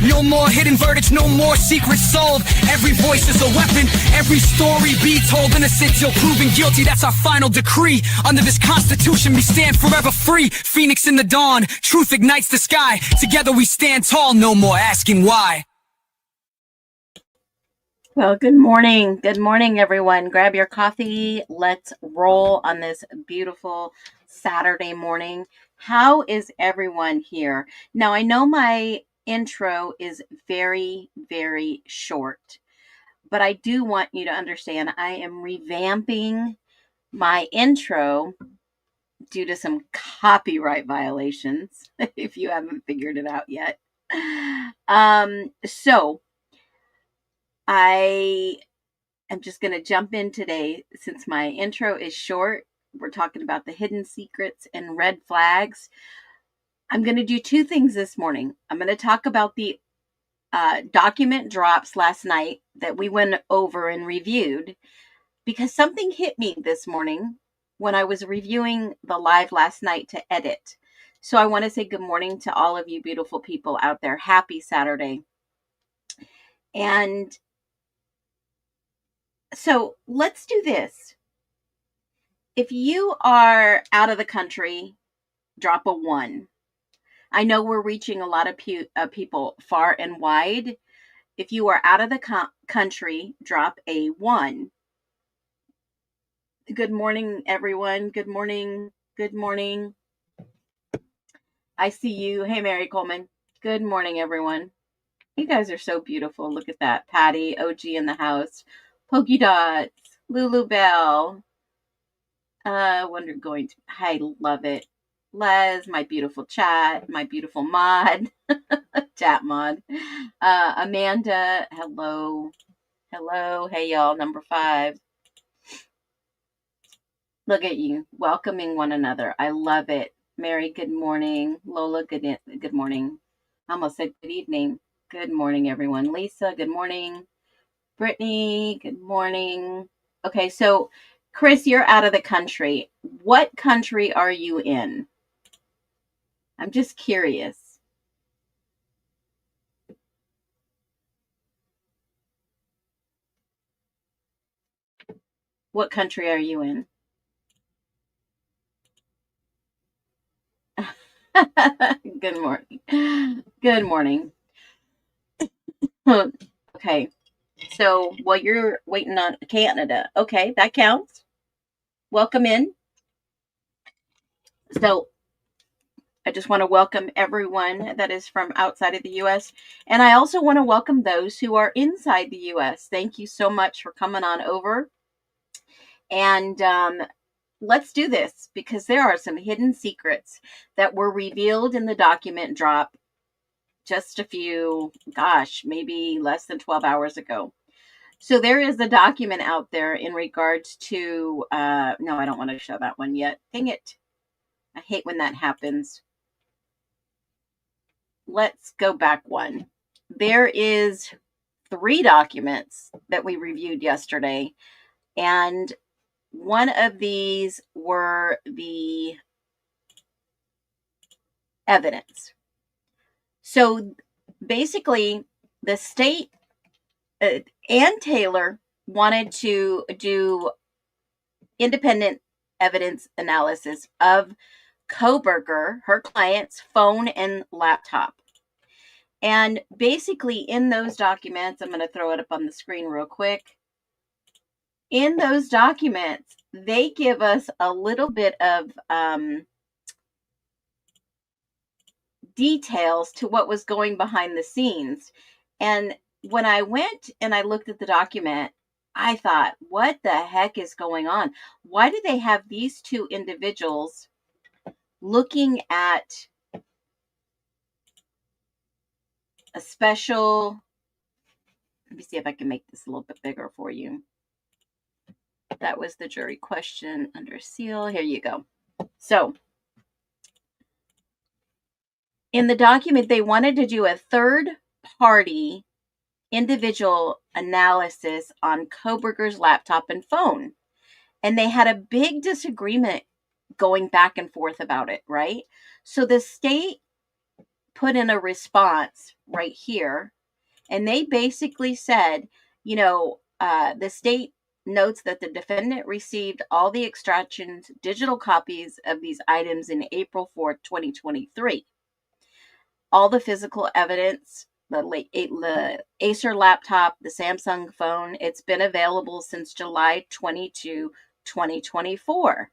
No more hidden verdicts, no more secrets sold. Every voice is a weapon, every story be told. Innocent till proven guilty, that's our final decree. Under this Constitution we stand forever free. Phoenix in the dawn, truth ignites the sky. Together we stand tall, no more asking why. Well, good morning. Good morning, everyone. Grab your coffee. Let's roll on this beautiful Saturday morning. How is everyone here? Now, I know my intro is very, very short, but I do want you to understand I am revamping my intro due to some copyright violations, if you haven't figured it out yet. So I am just going to jump in today. Since my intro is short, we're talking about the hidden secrets and red flags. I'm going to do two things this morning. I'm going to talk about the document drops last night that we went over and reviewed, because something hit me this morning when I was reviewing the live last night to edit. So I want to say good morning to all of you beautiful people out there. Happy Saturday. And so let's do this. If you are out of the country, drop a 1. I know we're reaching a lot of people far and wide. If you are out of the country, drop a 1. Good morning, everyone. Good morning. Good morning. I see you. Hey, Mary Coleman. Good morning, everyone. You guys are so beautiful. Look at that. Patty, OG in the house. Pokey Dots. Lulu Bell. Wonder going to. I love it. Les, my beautiful chat. My beautiful mod. Chat mod. Amanda. Hello. Hello. Hey, y'all. Number 5. Look at you. Welcoming one another. I love it. Mary, good morning. Lola, good morning. I almost said good evening. Good morning, everyone. Lisa, good morning. Brittany, good morning. Okay, so Chris, you're out of the country. What country are you in? I'm just curious. What country are you in? Good morning. Good morning. Okay. So, well, you're waiting on Canada. Okay, that counts. Welcome in. So, I just want to welcome everyone that is from outside of the U.S. And I also want to welcome those who are inside the U.S. Thank you so much for coming on over. And let's do this, because there are some hidden secrets that were revealed in the document drop just a few, maybe less than 12 hours ago. So there is a document out there in regards to, no, I don't want to show that one yet. Dang it. I hate when that happens. Let's go back one. There is 3 documents that we reviewed yesterday. And one of these were the evidence. So basically, the state and Taylor wanted to do independent evidence analysis of Kohberger, her client's phone and laptop. And basically in those documents, I'm going to throw it up on the screen real quick. In those documents, they give us a little bit of details to what was going behind the scenes. And when I went and I looked at the document, I thought, what the heck is going on? Why do they have these 2 individuals looking at a special, let me see if I can make this a little bit bigger for you. That was the jury question under seal. Here you go. So in the document, they wanted to do a third-party individual analysis on Kohberger's laptop and phone. And they had a big disagreement going back and forth about it, right? So the state put in a response right here, and they basically said, the state notes that the defendant received all the extractions, digital copies of these items in April 4th, 2023. All the physical evidence, the Acer laptop, the Samsung phone, it's been available since July 22, 2024.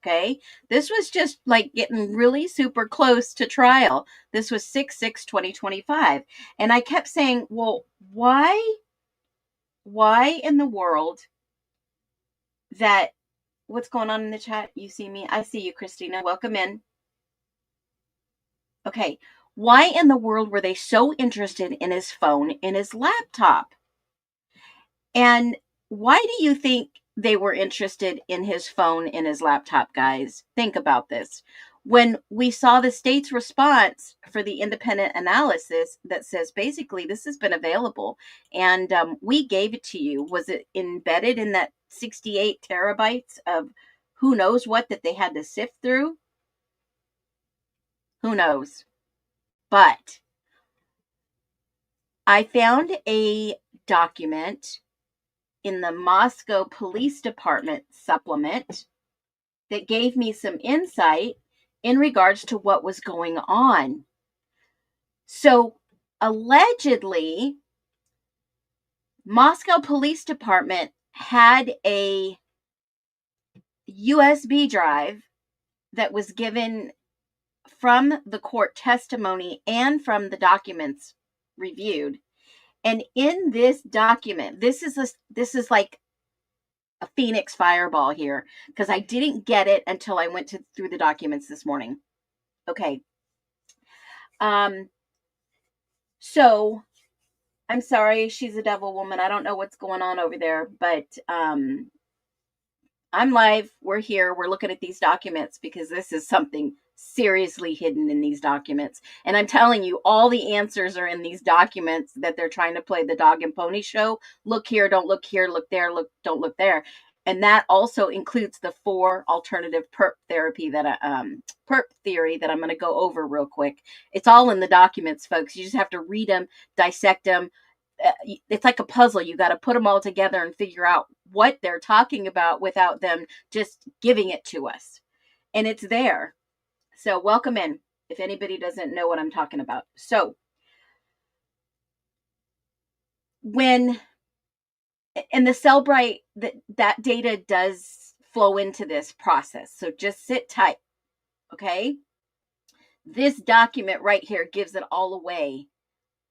Okay, this was just like getting really super close to trial. This was 6/6/2025. And I kept saying, well, why in the world that, what's going on in the chat? You see me? I see you, Christina. Welcome in. Okay, why in the world were they so interested in his phone, in his laptop? And why do you think they were interested in his phone, in his laptop, guys? Think about this. When we saw the state's response for the independent analysis that says basically this has been available and we gave it to you, was it embedded in that 68 terabytes of who knows what that they had to sift through? Who knows? But I found a document in the Moscow Police Department supplement that gave me some insight in regards to what was going on. So allegedly, Moscow Police Department had a USB drive that was given from the court testimony and from the documents reviewed. And in this document, this is like a Phoenix fireball here, because I didn't get it until I went through the documents this morning. Okay. So I'm sorry, she's a devil woman. I don't know what's going on over there, but I'm live. We're here. We're looking at these documents because this is something seriously hidden in these documents. And I'm telling you, all the answers are in these documents that they're trying to play the dog and pony show. Look here, don't look here, look there, don't look there. And that also includes the 4 alternative perp therapy perp theory that I'm going to go over real quick. It's all in the documents, folks. You just have to read them, dissect them. It's like a puzzle. You got to put them all together and figure out what they're talking about without them just giving it to us. And it's there. So welcome in if anybody doesn't know what I'm talking about. So and the Cellbrite, that data does flow into this process. So just sit tight. Okay. This document right here gives it all away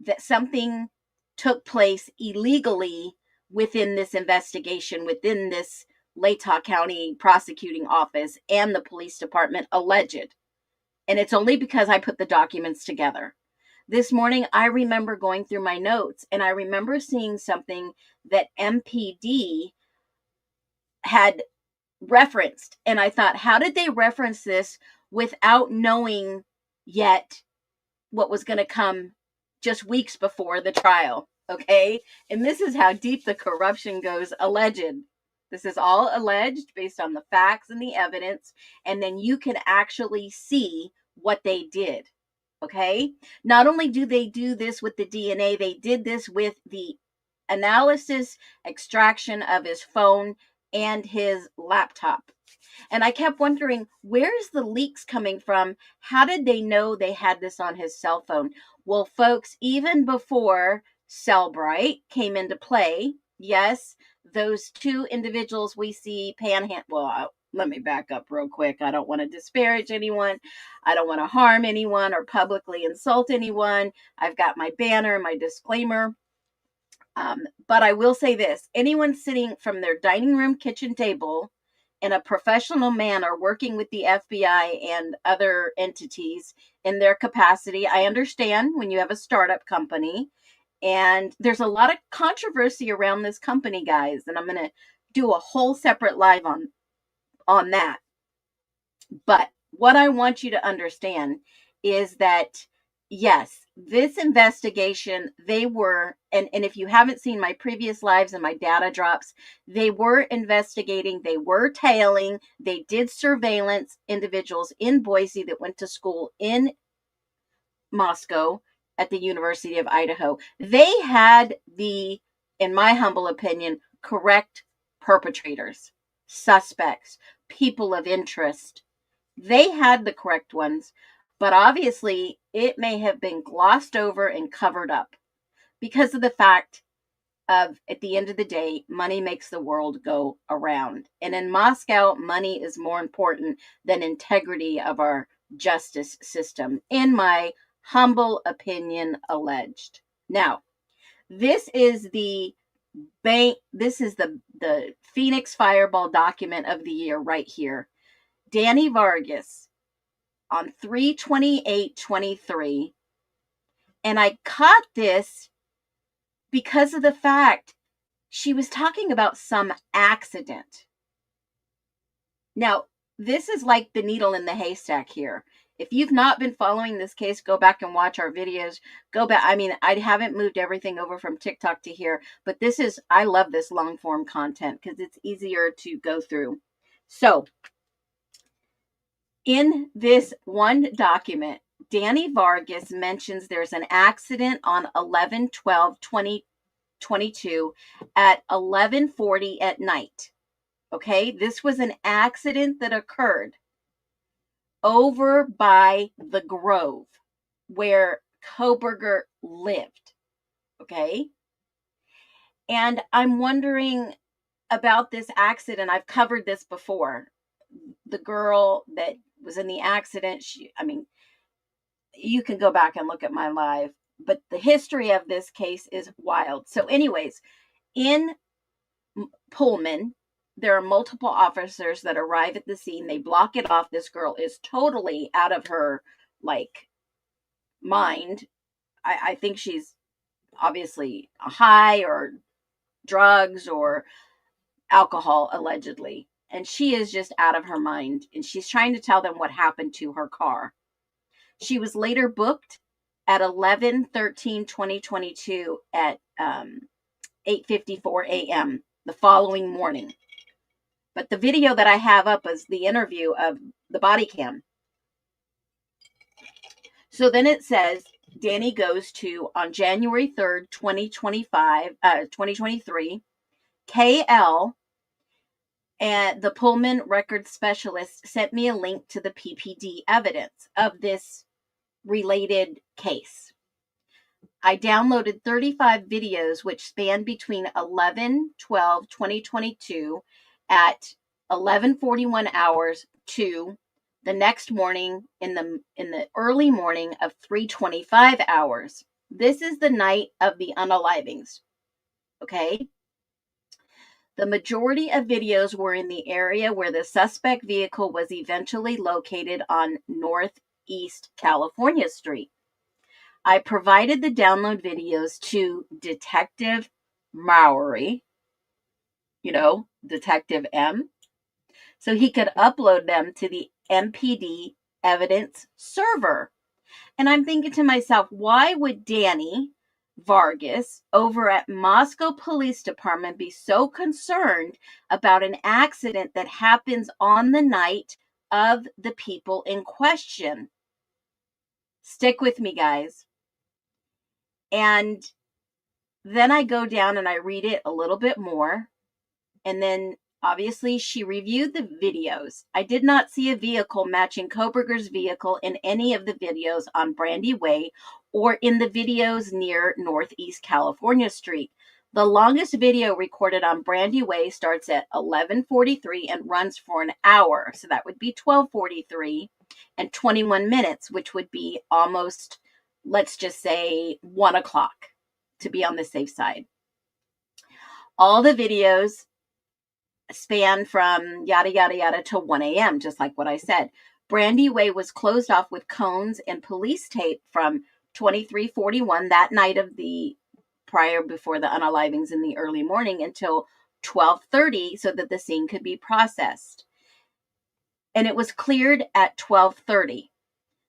that something took place illegally within this investigation, within this Latah County prosecuting office and the police department, alleged. And it's only because I put the documents together. This morning, I remember going through my notes and I remember seeing something that MPD had referenced. And I thought, how did they reference this without knowing yet what was going to come just weeks before the trial? Okay. And this is how deep the corruption goes. Alleged. This is all alleged based on the facts and the evidence. And then you can actually see what they did. Okay. Not only do they do this with the DNA, they did this with the analysis, extraction of his phone and his laptop. And I kept wondering, where's the leaks coming from? How did they know they had this on his cell phone? Well, folks, even before Cellbrite came into play, yes, those 2 individuals we see well, let me back up real quick. I don't want to disparage anyone. I don't want to harm anyone or publicly insult anyone. I've got my banner, my disclaimer. But I will say this. Anyone sitting from their dining room kitchen table in a professional manner working with the FBI and other entities in their capacity, I understand when you have a startup company, and there's a lot of controversy around this company, guys, and I'm going to do a whole separate live on that. But what I want you to understand is that, yes, this investigation, they were, and if you haven't seen my previous lives and my data drops, they were investigating, they were tailing, they did surveillance individuals in Boise that went to school in Moscow at the University of Idaho. They had the, in my humble opinion, correct perpetrators, suspects, people of interest. They had the correct ones, but obviously it may have been glossed over and covered up because of the fact of, at the end of the day, money makes the world go around. And in Moscow, money is more important than integrity of our justice system, in my humble opinion, alleged. Now, this is the Phoenix Fireball document of the year right here. Danny Vargas on 3/28/23. And I caught this because of the fact she was talking about some accident. Now, this is like the needle in the haystack here. If you've not been following this case, go back and watch our videos. Go back. I mean, I haven't moved everything over from TikTok to here, but I love this long form content because it's easier to go through. So, in this one document, Danny Vargas mentions there's an accident on 11/12/2022 at 11:40 at night. Okay, this was an accident that occurred over by the Grove where Koberger lived. Okay, and I'm wondering about this accident. I've covered this before. The girl that was in the accident, you can go back and look at my live, but the history of this case is wild. So anyways, in Pullman, there are multiple officers that arrive at the scene. They block it off. This girl is totally out of her, mind. I think she's obviously high or drugs or alcohol, allegedly. And she is just out of her mind. And she's trying to tell them what happened to her car. She was later booked at 11/13/2022 at 8:54 a.m. the following morning. But the video that I have up is the interview of the body cam. So then it says, Danny goes to, on January 3rd, 2023, KL and the Pullman record specialist sent me a link to the PPD evidence of this related case. I downloaded 35 videos which span between 11/12/2022 at 11:41 hours to the next morning in the early morning of 3:25 hours. This is the night of the unalivings. Okay? The majority of videos were in the area where the suspect vehicle was eventually located on Northeast California Street. I provided the download videos to Detective Mowry, Detective M, so he could upload them to the MPD evidence server. And I'm thinking to myself, why would Danny Vargas over at Moscow Police Department be so concerned about an accident that happens on the night of the people in question? Stick with me, guys. And then I go down and I read it a little bit more. And then obviously she reviewed the videos. I did not see a vehicle matching Koberger's vehicle in any of the videos on Brandy Way or in the videos near Northeast California Street. The longest video recorded on Brandy Way starts at 11:43 and runs for an hour. So that would be 12:43 and 21 minutes, which would be almost, let's just say, 1 o'clock to be on the safe side. All the videos span from yada, yada, yada to 1 a.m., just like what I said. Brandy Way was closed off with cones and police tape from 23:41 that night of the before the unalivings in the early morning until 12:30 so that the scene could be processed. And it was cleared at 12:30.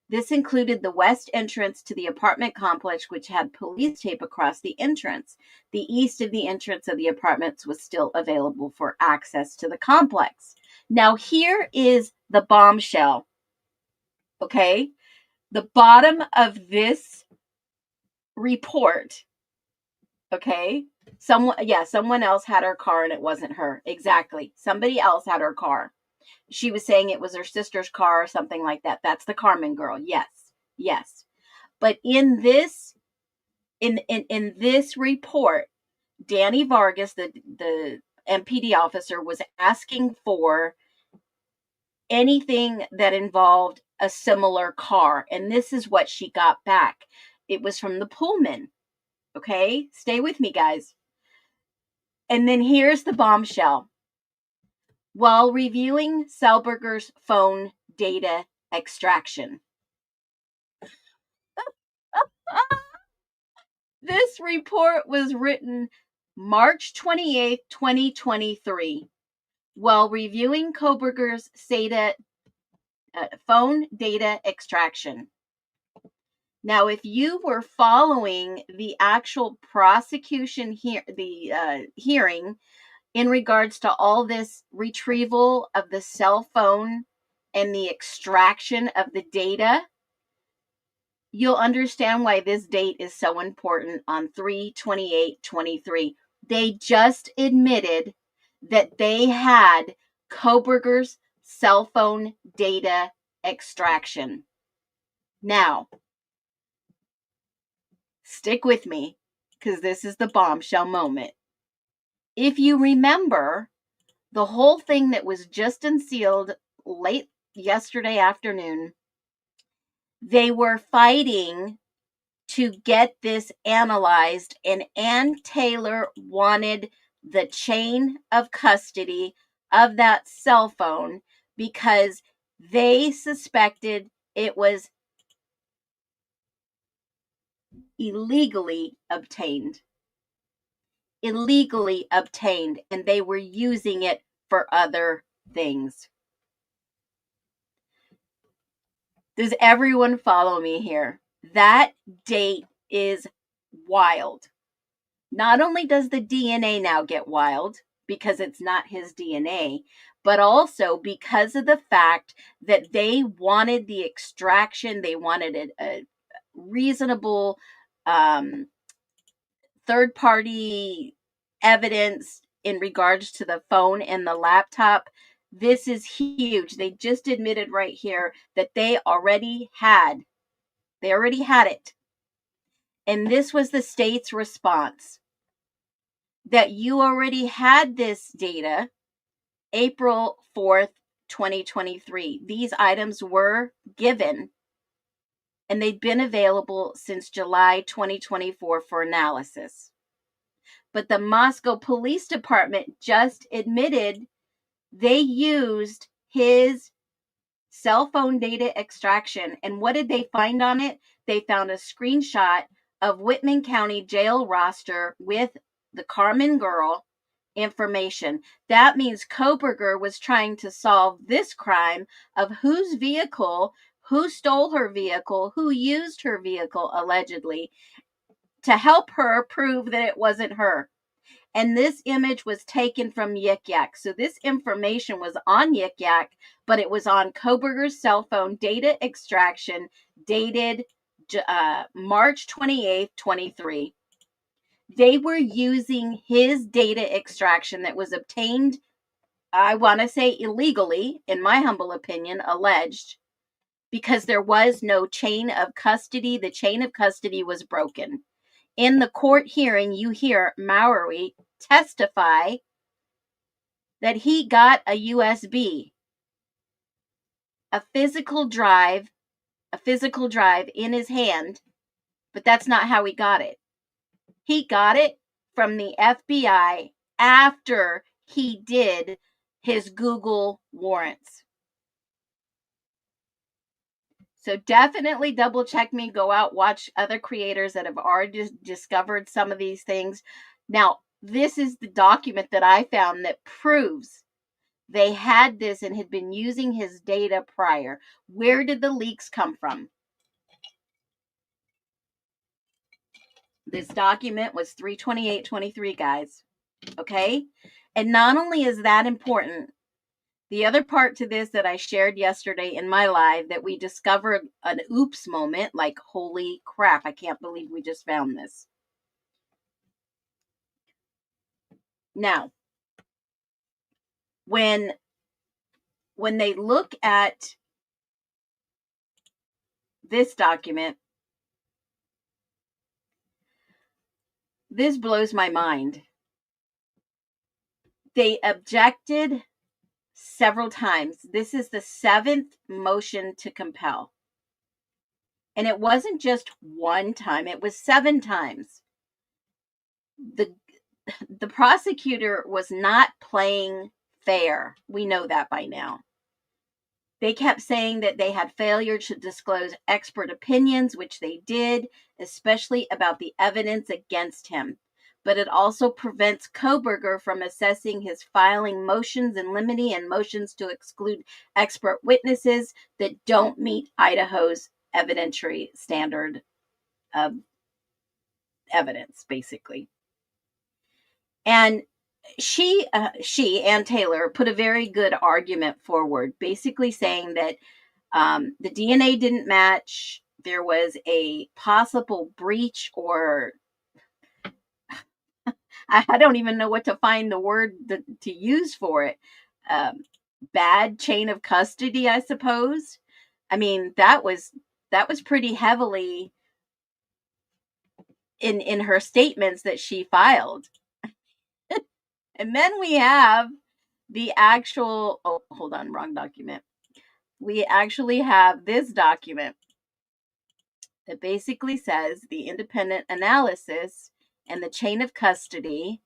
This included the west entrance to the apartment complex, which had police tape across the entrance. The east of the entrance of the apartments was still available for access to the complex. Now, here is the bombshell. Okay? The bottom of this report, okay? Someone else had her car and it wasn't her. Exactly. Somebody else had her car. She was saying it was her sister's car or something like that. That's the Carmen girl. Yes. Yes. But in this report, Danny Vargas, the MPD officer, was asking for anything that involved a similar car. And this is what she got back. It was from the Pullman. Okay? Stay with me, guys. And then here's the bombshell. While reviewing Selberger's phone data extraction. This report was written March 28th, 2023. While reviewing Koberger's phone data extraction. Now, if you were following the actual prosecution hearing in regards to all this retrieval of the cell phone and the extraction of the data, you'll understand why this date is so important on 3/28/23. They just admitted that they had Koberger's cell phone data extraction. Now, stick with me because this is the bombshell moment. If you remember, the whole thing that was just unsealed late yesterday afternoon, they were fighting to get this analyzed, and Ann Taylor wanted the chain of custody of that cell phone because they suspected it was illegally obtained, and they were using it for other things. Does everyone follow me here? That date is wild. Not only does the DNA now get wild because it's not his DNA, but also because of the fact that they wanted the extraction, they wanted a reasonable third-party evidence in regards to the phone and the laptop. This is huge. They just admitted right here that they already had it. And this was the state's response. That you already had this data April 4th, 2023. These items were given and they'd been available since July 2024 for analysis. But the Moscow Police Department just admitted they used his cell phone data extraction. And what did they find on it? They found a screenshot of Whitman County jail roster with the Carmen girl information. That means Koberger was trying to solve this crime of whose vehicle, who stole her vehicle, who used her vehicle allegedly to help her prove that it wasn't her. And this image was taken from Yik Yak. So this information was on Yik Yak, but it was on Koberger's cell phone data extraction dated March 28th, 23. They were using his data extraction that was obtained, I want to say illegally, in my humble opinion, alleged, because there was no chain of custody. The chain of custody was broken. In the court hearing, you hear Mowry testify that he got a USB, a physical drive in his hand, but that's not how he got it. He got it from the FBI after he did his Google warrants. So definitely double check me, go out, watch other creators that have already discovered some of these things. Now, this is the document that I found that proves they had this and had been using his data prior. Where did the leaks come from? This document was 3/28/23, guys. Okay? And not only is that important, The other part to this that I shared yesterday in my live, that we discovered an oops moment, like, holy crap, I can't believe we just found this. Now, when they look at this document, this blows my mind. They objected several times. This is the 7th motion to compel. And it wasn't just one time, it was 7 times. The prosecutor was not playing fair. We know that by now. They kept saying that they had failure to disclose expert opinions, which they did, especially about the evidence against him. But it also prevents Kohberger from assessing his filing motions in limine and motions to exclude expert witnesses that don't meet Idaho's evidentiary standard of evidence, basically. And she, Ann Taylor, put a very good argument forward, basically saying that the DNA didn't match. There was a possible breach, or I don't even know what to find the word to use for it. Bad chain of custody, I suppose. I mean, that was pretty heavily in her statements that she filed. And then we have the actual, oh, hold on, wrong document. We actually have this document that basically says the independent analysis and the chain of custody.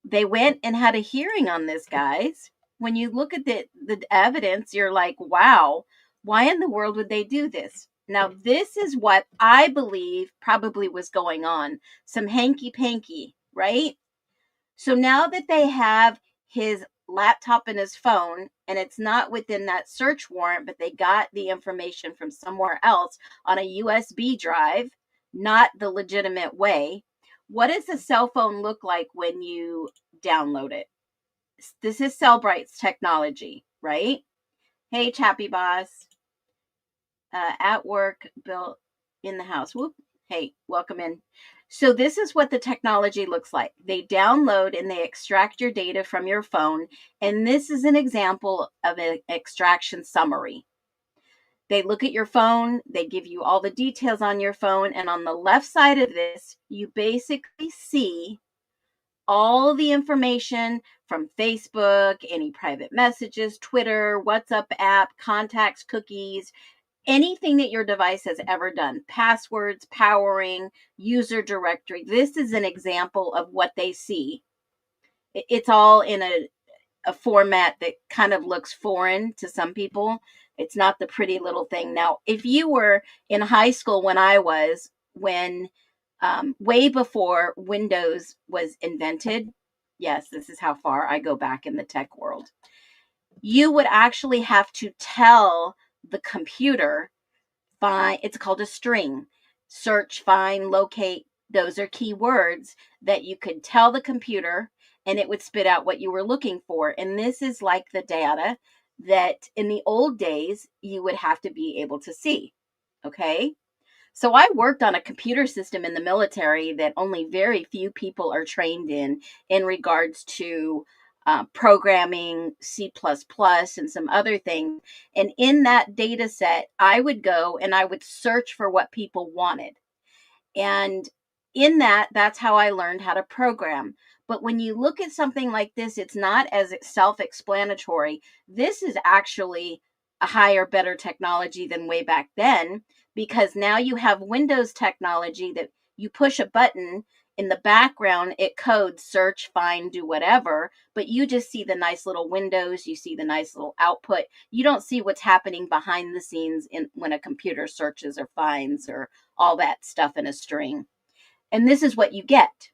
They went and had a hearing on this, guys. When you look at the evidence, you're like, wow, why in the world would they do this? Now, this is what I believe probably was going on. Some hanky-panky, right? So now that they have his laptop and his phone, and it's not within that search warrant, but they got the information from somewhere else on a USB drive, not the legitimate way. What does a cell phone look like when you download it? This is Cellbrite's technology, right? Hey, Chappy Boss. At work, built in the house. Whoop. Hey, welcome in. So this is what the technology looks like. They download and they extract your data from your phone. And this is an example of an extraction summary. They look at your phone, they give you all the details on your phone. And on the left side of this, you basically see all the information from Facebook, any private messages, Twitter, WhatsApp app, contacts, cookies, anything that your device has ever done, passwords, powering, user directory. This is an example of what they see. It's all in a format that kind of looks foreign to some people. It's not the pretty little thing. Now, if you were in high school when I was, way before Windows was invented, yes, this is how far I go back in the tech world, you would actually have to tell the computer, find, it's called a string, search, find, locate. Those are keywords that you could tell the computer and it would spit out what you were looking for. And this is like the data that in the old days you would have to be able to see. Okay. So I worked on a computer system in the military that only very few people are trained in regards to programming, C++, and some other things. And in that data set, I would go and I would search for what people wanted. And in that, that's how I learned how to program. But when you look at something like this, it's not as self-explanatory. This is actually a higher, better technology than way back then, because now you have Windows technology that you push a button, in the background, it codes search, find, do whatever, but you just see the nice little windows, you see the nice little output. You don't see what's happening behind the scenes when a computer searches or finds or all that stuff in a string. And this is what you get.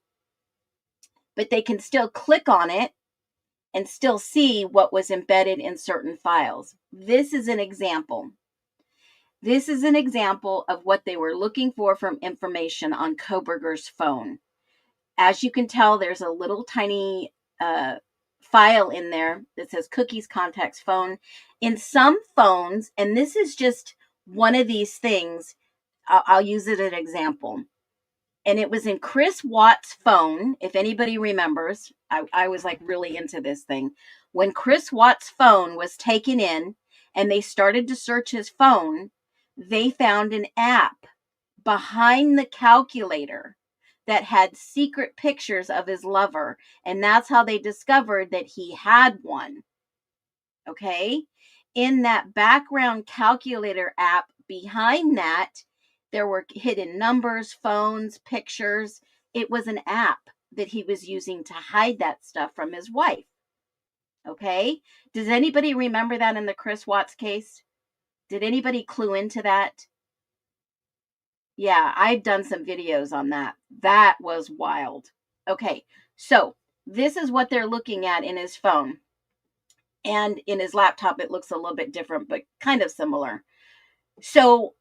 But they can still click on it and still see what was embedded in certain files. This is an example. This is an example of what they were looking for from information on Kohberger's phone. As you can tell, there's a little tiny file in there that says cookies, contacts, phone. In some phones, and this is just one of these things, I'll use it as an example. And it was in Chris Watt's phone. If anybody remembers, I was like really into this thing. When Chris Watt's phone was taken in and they started to search his phone, they found an app behind the calculator that had secret pictures of his lover. And that's how they discovered that he had one. Okay? In that background calculator app behind that, there were hidden numbers, phones, pictures. It was an app that he was using to hide that stuff from his wife. Okay? Does anybody remember that in the Chris Watts case? Did anybody clue into that? Yeah, I've done some videos on that. That was wild. Okay, so this is what they're looking at in his phone. And in his laptop, it looks a little bit different, but kind of similar. So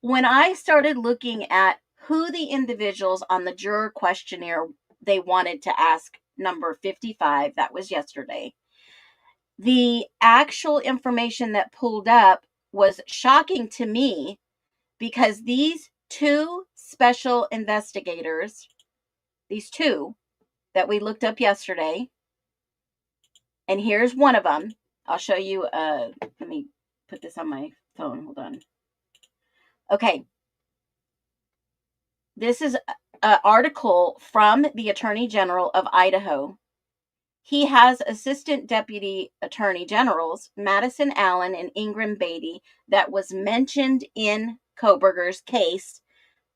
when I started looking at who the individuals on the juror questionnaire they wanted to ask, number 55, that was yesterday, the actual information that pulled up was shocking to me, because these two special investigators, these two that we looked up yesterday, and here's one of them. I'll show you, let me put this on my phone, hold on. Okay. This is an article from the Attorney General of Idaho. He has Assistant Deputy Attorney Generals Madison Allen and Ingram Beatty that was mentioned in Kohberger's case,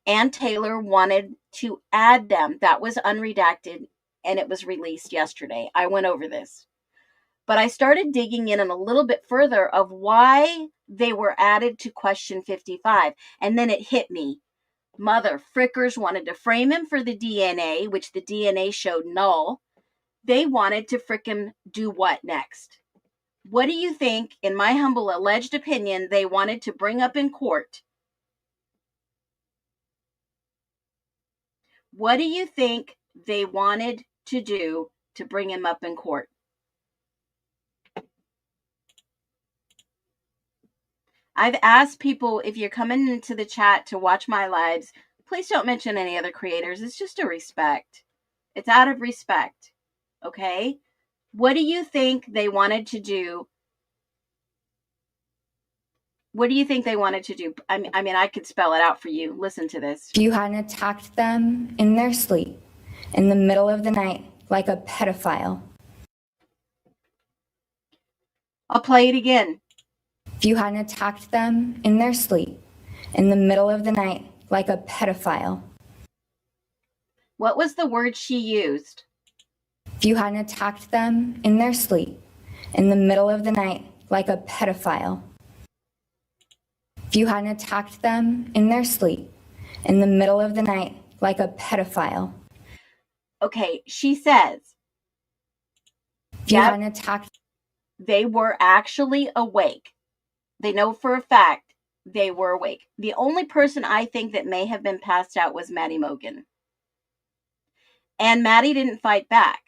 and Taylor wanted to add them. That was unredacted, and it was released yesterday. I went over this. But I started digging in a little bit further of why they were added to question 55, and then it hit me. Mother frickers wanted to frame him for the DNA, which the DNA showed null. They wanted to frickin' do what next? What do you think, in my humble alleged opinion, they wanted to bring up in court? What do you think they wanted to do to bring him up in court? I've asked people, if you're coming into the chat to watch my lives, please don't mention any other creators. It's just a respect. It's out of respect. Okay? What do you think they wanted to do? What do you think they wanted to do? I mean, I could spell it out for you. Listen to this. If you hadn't attacked them in their sleep, in the middle of the night, like a pedophile. I'll play it again. If you hadn't attacked them in their sleep, in the middle of the night, like a pedophile. What was the word she used? If you hadn't attacked them in their sleep, in the middle of the night, like a pedophile. If you hadn't attacked them in their sleep, in the middle of the night, like a pedophile. Okay, she says, if you hadn't attacked, they were actually awake. They know for a fact they were awake. The only person I think that may have been passed out was Maddie Mogan. And Maddie didn't fight back.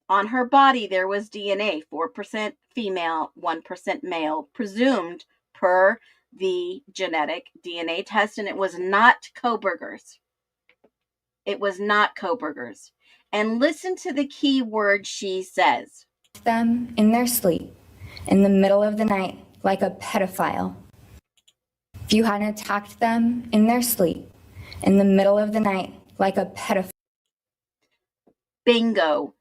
On her body, there was DNA, 4% female, 1% male, presumed per the genetic DNA test, and it was not Kohberger's. It was not Kohberger's. And listen to the key word she says. Them in their sleep, in the middle of the night, like a pedophile. If you hadn't attacked them in their sleep, in the middle of the night, like a pedophile. Bingo.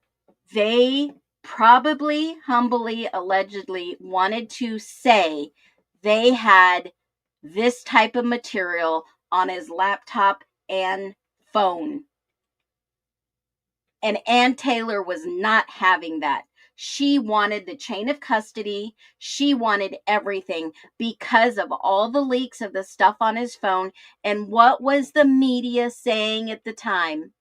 They probably, humbly, allegedly wanted to say they had this type of material on his laptop and phone. And Ann Taylor was not having that. She wanted the chain of custody. She wanted everything because of all the leaks of the stuff on his phone. And what was the media saying at the time?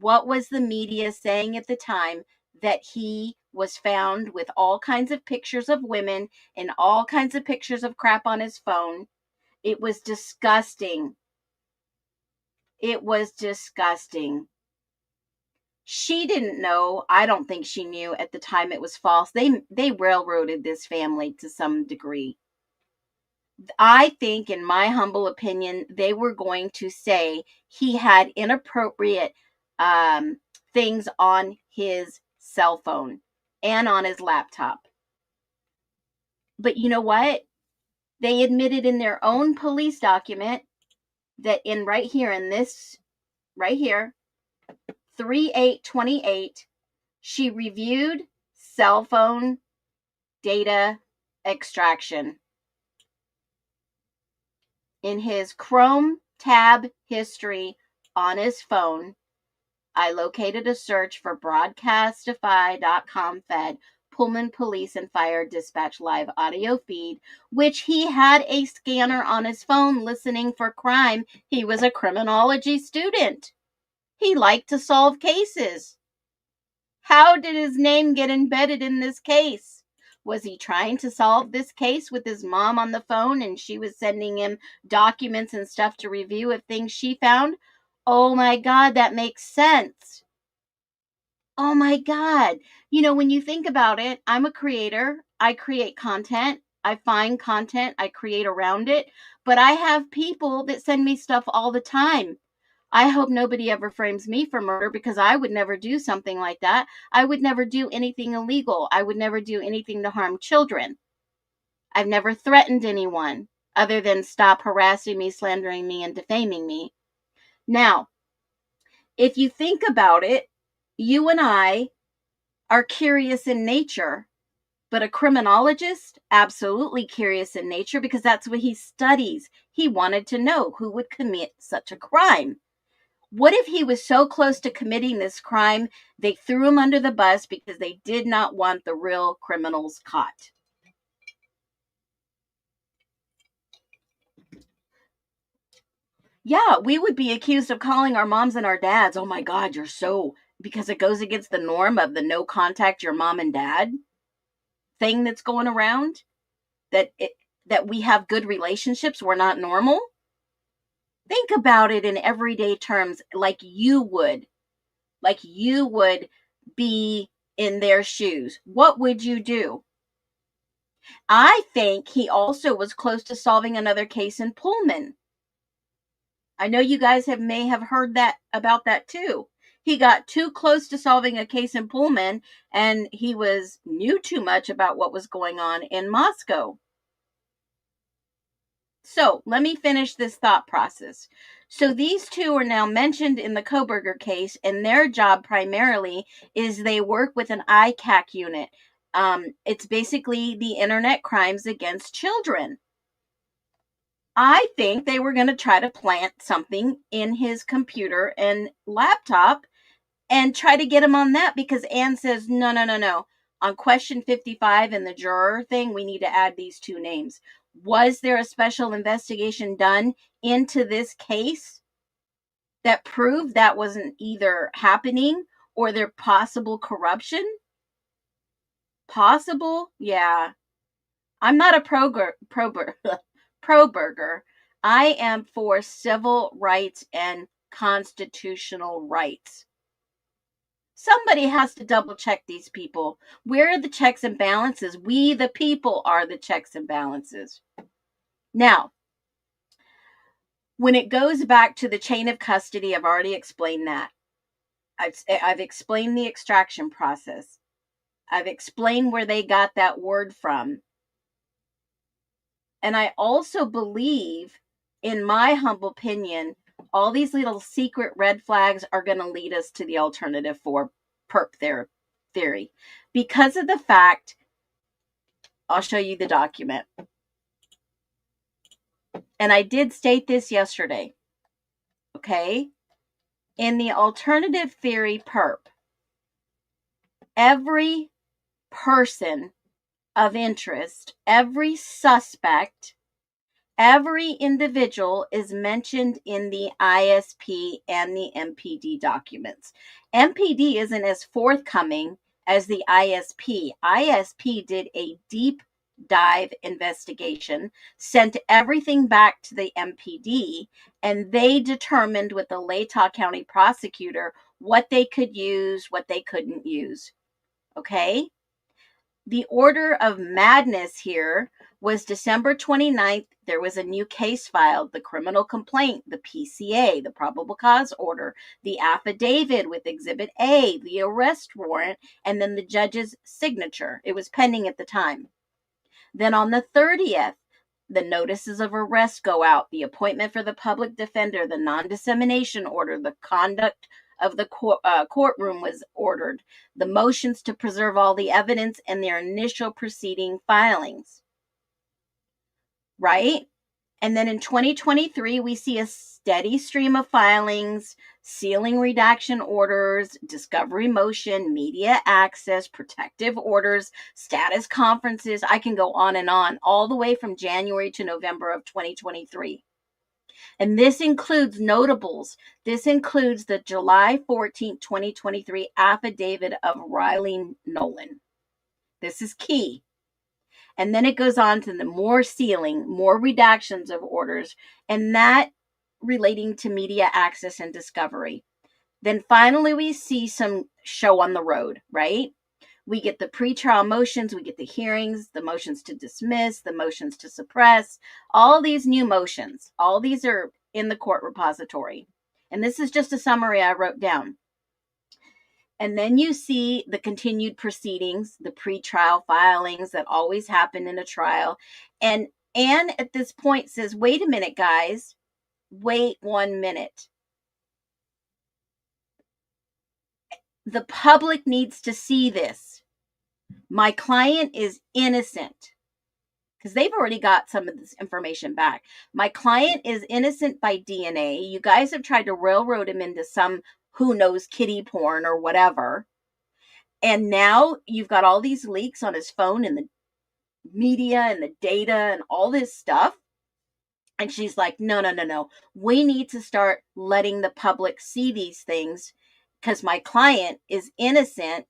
What was the media saying at the time? That he was found with all kinds of pictures of women and all kinds of pictures of crap on his phone. It was disgusting. It was disgusting. She didn't know. I don't think she knew at the time it was false. They railroaded this family to some degree. I think, in my humble opinion, they were going to say he had inappropriate things on his cell phone and on his laptop. But you know what? They admitted in their own police document that right here, 3/8/28, she reviewed cell phone data extraction. In his Chrome tab history on his phone, I located a search for broadcastify.com fed Pullman Police and Fire Dispatch live audio feed, which he had a scanner on his phone listening for crime. He was a criminology student. He liked to solve cases. How did his name get embedded in this case? Was he trying to solve this case with his mom on the phone and she was sending him documents and stuff to review of things she found? Oh my God, that makes sense. Oh my God. You know, when you think about it, I'm a creator. I create content. I find content. I create around it. But I have people that send me stuff all the time. I hope nobody ever frames me for murder, because I would never do something like that. I would never do anything illegal. I would never do anything to harm children. I've never threatened anyone other than stop harassing me, slandering me, and defaming me. Now, if you think about it, you and I are curious in nature, but a criminologist, absolutely curious in nature, because that's what he studies. He wanted to know who would commit such a crime. What if he was so close to committing this crime, they threw him under the bus because they did not want the real criminals caught? Yeah, we would be accused of calling our moms and our dads, oh my God, you're so, because it goes against the norm of the no contact your mom and dad thing that's going around, that we have good relationships, we're not normal. Think about it in everyday terms, like you would be in their shoes. What would you do? I think he also was close to solving another case in Pullman. I know you guys may have heard that about that too. He got too close to solving a case in Pullman, and he knew too much about what was going on in Moscow. So let me finish this thought process. So these two are now mentioned in the Koberger case, and their job primarily is they work with an ICAC unit. It's basically the Internet Crimes Against Children. I think they were going to try to plant something in his computer and laptop and try to get him on that, because Anne says, no. On question 55 and the juror thing, we need to add these two names. Was there a special investigation done into this case that proved that wasn't either happening or there possible corruption? Possible? Yeah. I'm not a pro-burger. I am for civil rights and constitutional rights. Somebody has to double check these people. Where are the checks and balances? We, the people, are the checks and balances. Now, when it goes back to the chain of custody, I've already explained that. I've explained the extraction process. I've explained where they got that word from. And I also believe, in my humble opinion, all these little secret red flags are going to lead us to the alternative for Perp theory. Because of the fact, I'll show you the document. And I did state this yesterday. Okay? In the alternative theory Perp, every person of interest, every suspect, every individual is mentioned in the ISP and the MPD documents. MPD isn't as forthcoming as the ISP. ISP did a deep dive investigation, sent everything back to the MPD, and they determined with the Latah County prosecutor what they could use, what they couldn't use. Okay? The order of madness here was December 29th. There was a new case filed, the criminal complaint, the PCA, the probable cause order, the affidavit with Exhibit A, the arrest warrant, and then the judge's signature. It was pending at the time. Then on the 30th, the notices of arrest go out, the appointment for the public defender, the non-dissemination order, the conduct of the courtroom was ordered, the motions to preserve all the evidence, and their initial proceeding filings. Right? And then in 2023, we see a steady stream of filings, sealing redaction orders, discovery motion, media access, protective orders, status conferences. I can go on and on, all the way from January to November of 2023. And this includes notables. This includes the July 14th, 2023 affidavit of Riley Nolan. This is key. And then it goes on to the more sealing, more redactions of orders, and that relating to media access and discovery. Then finally, we see some show on the road, right? We get the pretrial motions, we get the hearings, the motions to dismiss, the motions to suppress, all these new motions. All these are in the court repository. And this is just a summary I wrote down. And then you see the continued proceedings, the pretrial filings that always happen in a trial. And Anne at this point says, wait a minute, guys. Wait 1 minute. The public needs to see this. My client is innocent. Because they've already got some of this information back. My client is innocent by DNA. You guys have tried to railroad him into some who knows kiddie porn or whatever. And now you've got all these leaks on his phone and the media and the data and all this stuff. And she's like, no. We need to start letting the public see these things because my client is innocent.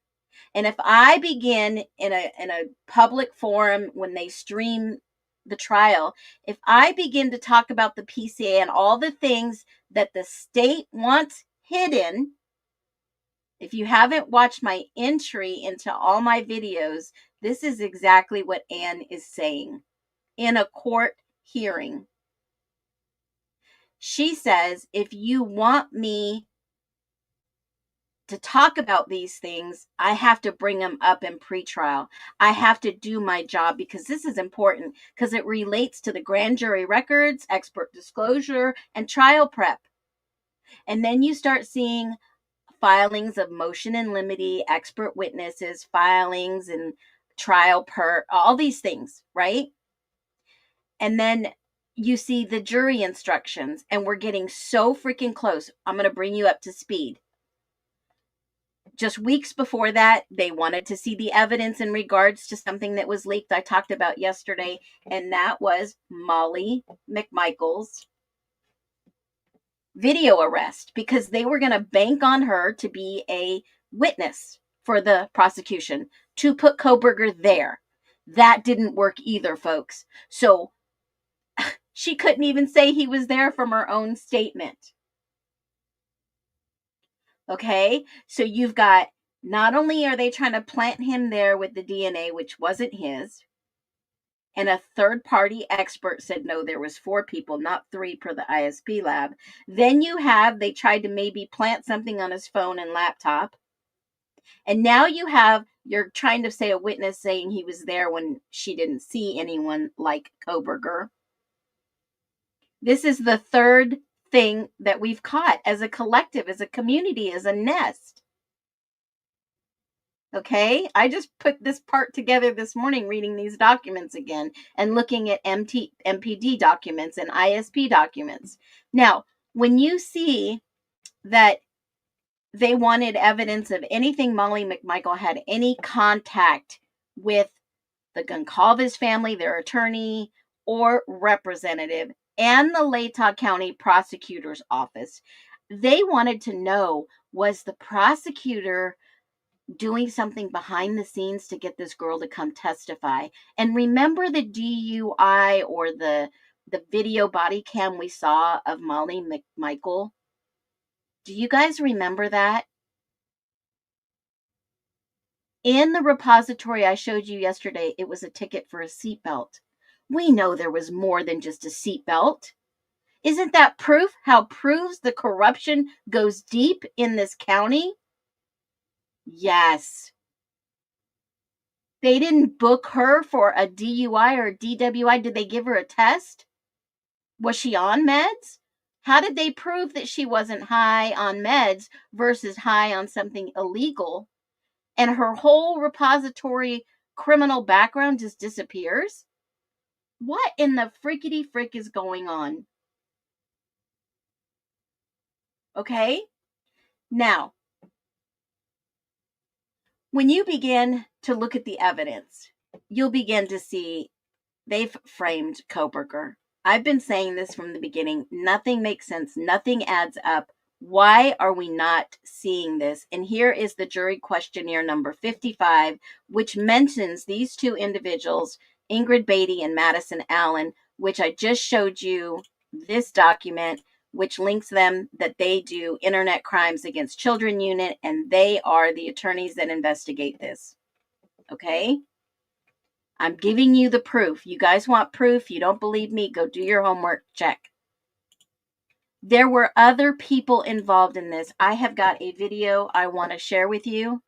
And if I begin in a public forum when they stream the trial, if I begin to talk about the PCA and all the things that the state wants hidden, if you haven't watched my entry into all my videos, this is exactly what Anne is saying in a court hearing. She says, if you want me to talk about these things, I have to bring them up in pretrial. I have to do my job because this is important because it relates to the grand jury records, expert disclosure, and trial prep. And then you start seeing filings of motion in limine, expert witnesses, filings and trial perp, all these things, right? And then you see the jury instructions, and we're getting so freaking close. I'm going to bring you up to speed. Just weeks before that, they wanted to see the evidence in regards to something that was leaked I talked about yesterday, and that was Molly McMichael's video arrest because they were going to bank on her to be a witness for the prosecution to put Kohberger there. That didn't work either, folks. So she couldn't even say he was there from her own statement. Okay, so you've got, not only are they trying to plant him there with the DNA, which wasn't his, and a third-party expert said, no, there was 4 people, not 3 per the ISP lab. Then they tried to maybe plant something on his phone and laptop. And now you're trying to say a witness saying he was there when she didn't see anyone like Kohberger. This is the third thing that we've caught as a collective, as a community, as a nest. Okay, I just put this part together this morning reading these documents again and looking at MPD documents and ISP documents. Now, when you see that they wanted evidence of anything Molly McMichael had any contact with the Goncalves family, their attorney or representative, and the Latah County Prosecutor's Office, they wanted to know, was the prosecutor doing something behind the scenes to get this girl to come testify. And remember the DUI or the video body cam we saw of Molly McMichael? Do you guys remember that? In the repository I showed you yesterday, it was a ticket for a seatbelt. We know there was more than just a seatbelt. Isn't that proof? How proves the corruption goes deep in this county? Yes. They didn't book her for a DUI or a DWI. Did they give her a test? Was she on meds? How did they prove that she wasn't high on meds versus high on something illegal? And her whole repository criminal background just disappears? What in the frickety frick is going on? Okay? Now, when you begin to look at the evidence, you'll begin to see they've framed Kohberger. I've been saying this from the beginning. Nothing makes sense. Nothing adds up. Why are we not seeing this? And here is the jury questionnaire number 55, which mentions these two individuals, Ingrid Beatty and Madison Allen, which I just showed you this document, which links them that they do Internet Crimes Against Children Unit, and they are the attorneys that investigate this. Okay? I'm giving you the proof. You guys want proof? You don't believe me? Go do your homework. Check. There were other people involved in this. I have got a video I want to share with you.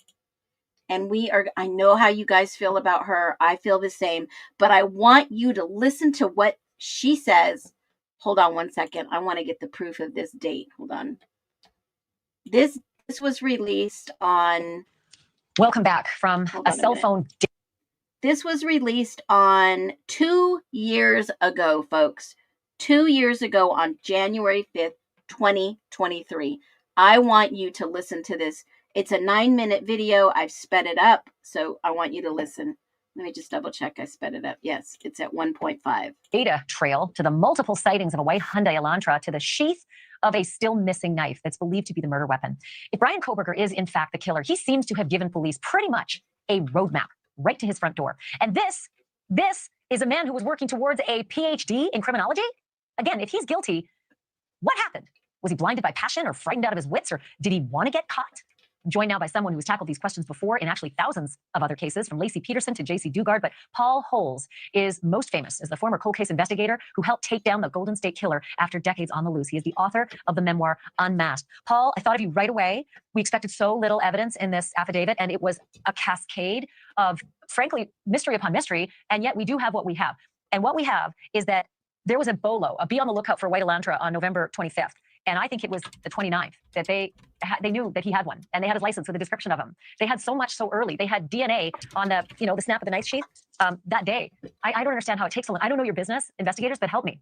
And I know how you guys feel about her. I feel the same. But I want you to listen to what she says. Hold on one second. I want to get the proof of this date. Hold on. This was released on... Welcome back from a cell phone. This was released on 2 years ago, folks. 2 years ago on January 5th, 2023. I want you to listen to this. It's a 9-minute video. I've sped it up, so I want you to listen. Let me just double check. I sped it up. Yes, it's at 1.5. Data trail to the multiple sightings of a white Hyundai Elantra to the sheath of a still missing knife that's believed to be the murder weapon. If Brian Kohberger is in fact the killer, he seems to have given police pretty much a roadmap right to his front door. And this is a man who was working towards a PhD in criminology. Again, if he's guilty, what happened? Was he blinded by passion or frightened out of his wits, or did he want to get caught? I'm joined now by someone who has tackled these questions before in actually thousands of other cases, from Lacey Peterson to J.C. Dugard. But Paul Holes is most famous as the former cold case investigator who helped take down the Golden State Killer after decades on the loose. He is the author of the memoir Unmasked. Paul, I thought of you right away. We expected so little evidence in this affidavit, and it was a cascade of, frankly, mystery upon mystery. And yet we do have what we have. And what we have is that there was a bolo, a be on the lookout for a white Elantra on November 25th. And I think it was the 29th that they knew that he had one, and they had his license with a description of him. They had so much so early. They had DNA on the, the snap of the knife sheath that day. I don't understand how it takes so long. I don't know your business, investigators, but help me.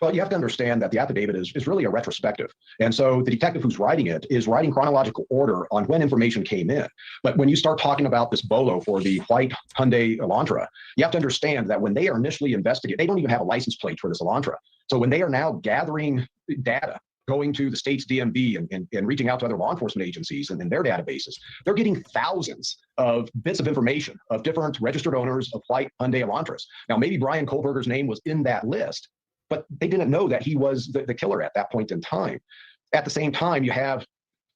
Well, you have to understand that the affidavit is really a retrospective. And so the detective who's writing it is writing chronological order on when information came in. But when you start talking about this bolo for the white Hyundai Elantra, you have to understand that when they are initially investigated, they don't even have a license plate for this Elantra. So when they are now gathering data, going to the state's DMV and reaching out to other law enforcement agencies and in their databases, they're getting thousands of bits of information of different registered owners of white Hyundai Elantras. Now, maybe Brian Kohberger's name was in that list, but they didn't know that he was the killer at that point in time. At the same time, you have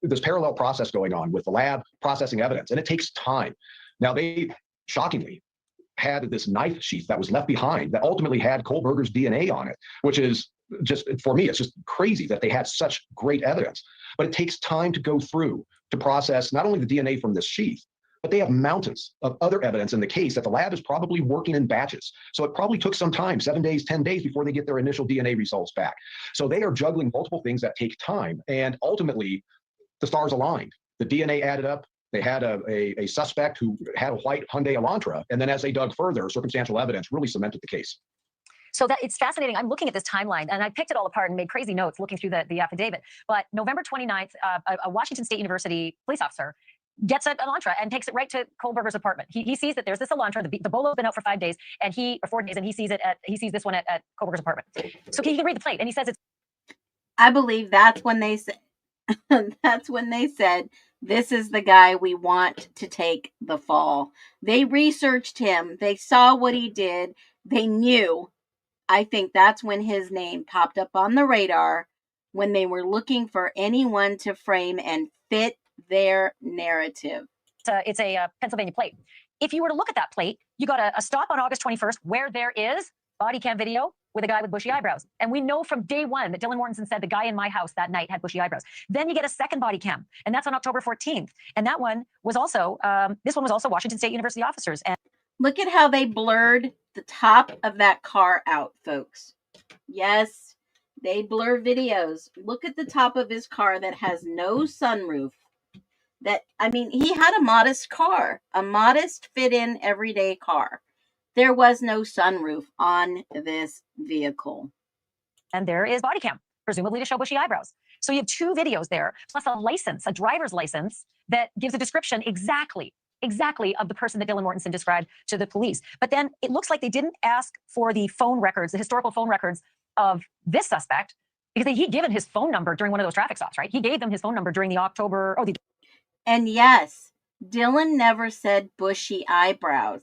this parallel process going on with the lab processing evidence, and it takes time. Now, they shockingly had this knife sheath that was left behind that ultimately had Kohberger's DNA on it, which is just, for me, it's just crazy that they had such great evidence. But it takes time to go through to process not only the DNA from this sheath, but they have mountains of other evidence in the case that the lab is probably working in batches. So it probably took some time, 7 days, 10 days before they get their initial DNA results back. So they are juggling multiple things that take time. And ultimately, the stars aligned. The DNA added up. They had a suspect who had a white Hyundai Elantra. And then as they dug further, circumstantial evidence really cemented the case. So that it's fascinating. I'm looking at this timeline, and I picked it all apart and made crazy notes looking through the affidavit. But November 29th, a Washington State University police officer gets an Elantra and takes it right to Kohberger's apartment. He sees that there's this Elantra. The bolo's been out for 5 days, or 4 days, and he sees this one at Kohberger's apartment. So he can read the plate, and he says it's. I believe that's when they said. That's when they said This is the guy we want to take the fall. They researched him. They saw what he did. They knew. I think that's when his name popped up on the radar, when they were looking for anyone to frame and fit their narrative. It's a Pennsylvania plate. If you were to look at that plate, you got a stop on August 21st where there is body cam video with a guy with bushy eyebrows. And we know from day one that Dylan Mortensen said the guy in my house that night had bushy eyebrows. Then you get a second body cam, and that's on October 14th. And that one was also, this one was also Washington State University officers. And look at how they blurred the top of that car out, folks. Yes, they blur videos. Look at the top of his car that has no sunroof. He had a modest car, a modest fit-in everyday car. There was no sunroof on this vehicle. And there is body cam, presumably to show bushy eyebrows. So you have two videos there, plus a license, a driver's license that gives a description exactly of the person that Dylan Mortensen described to the police. But then it looks like they didn't ask for the phone records, the historical phone records of this suspect, because he'd given his phone number during one of those traffic stops, right? He gave them his phone number during the October. And yes, Dylan never said bushy eyebrows.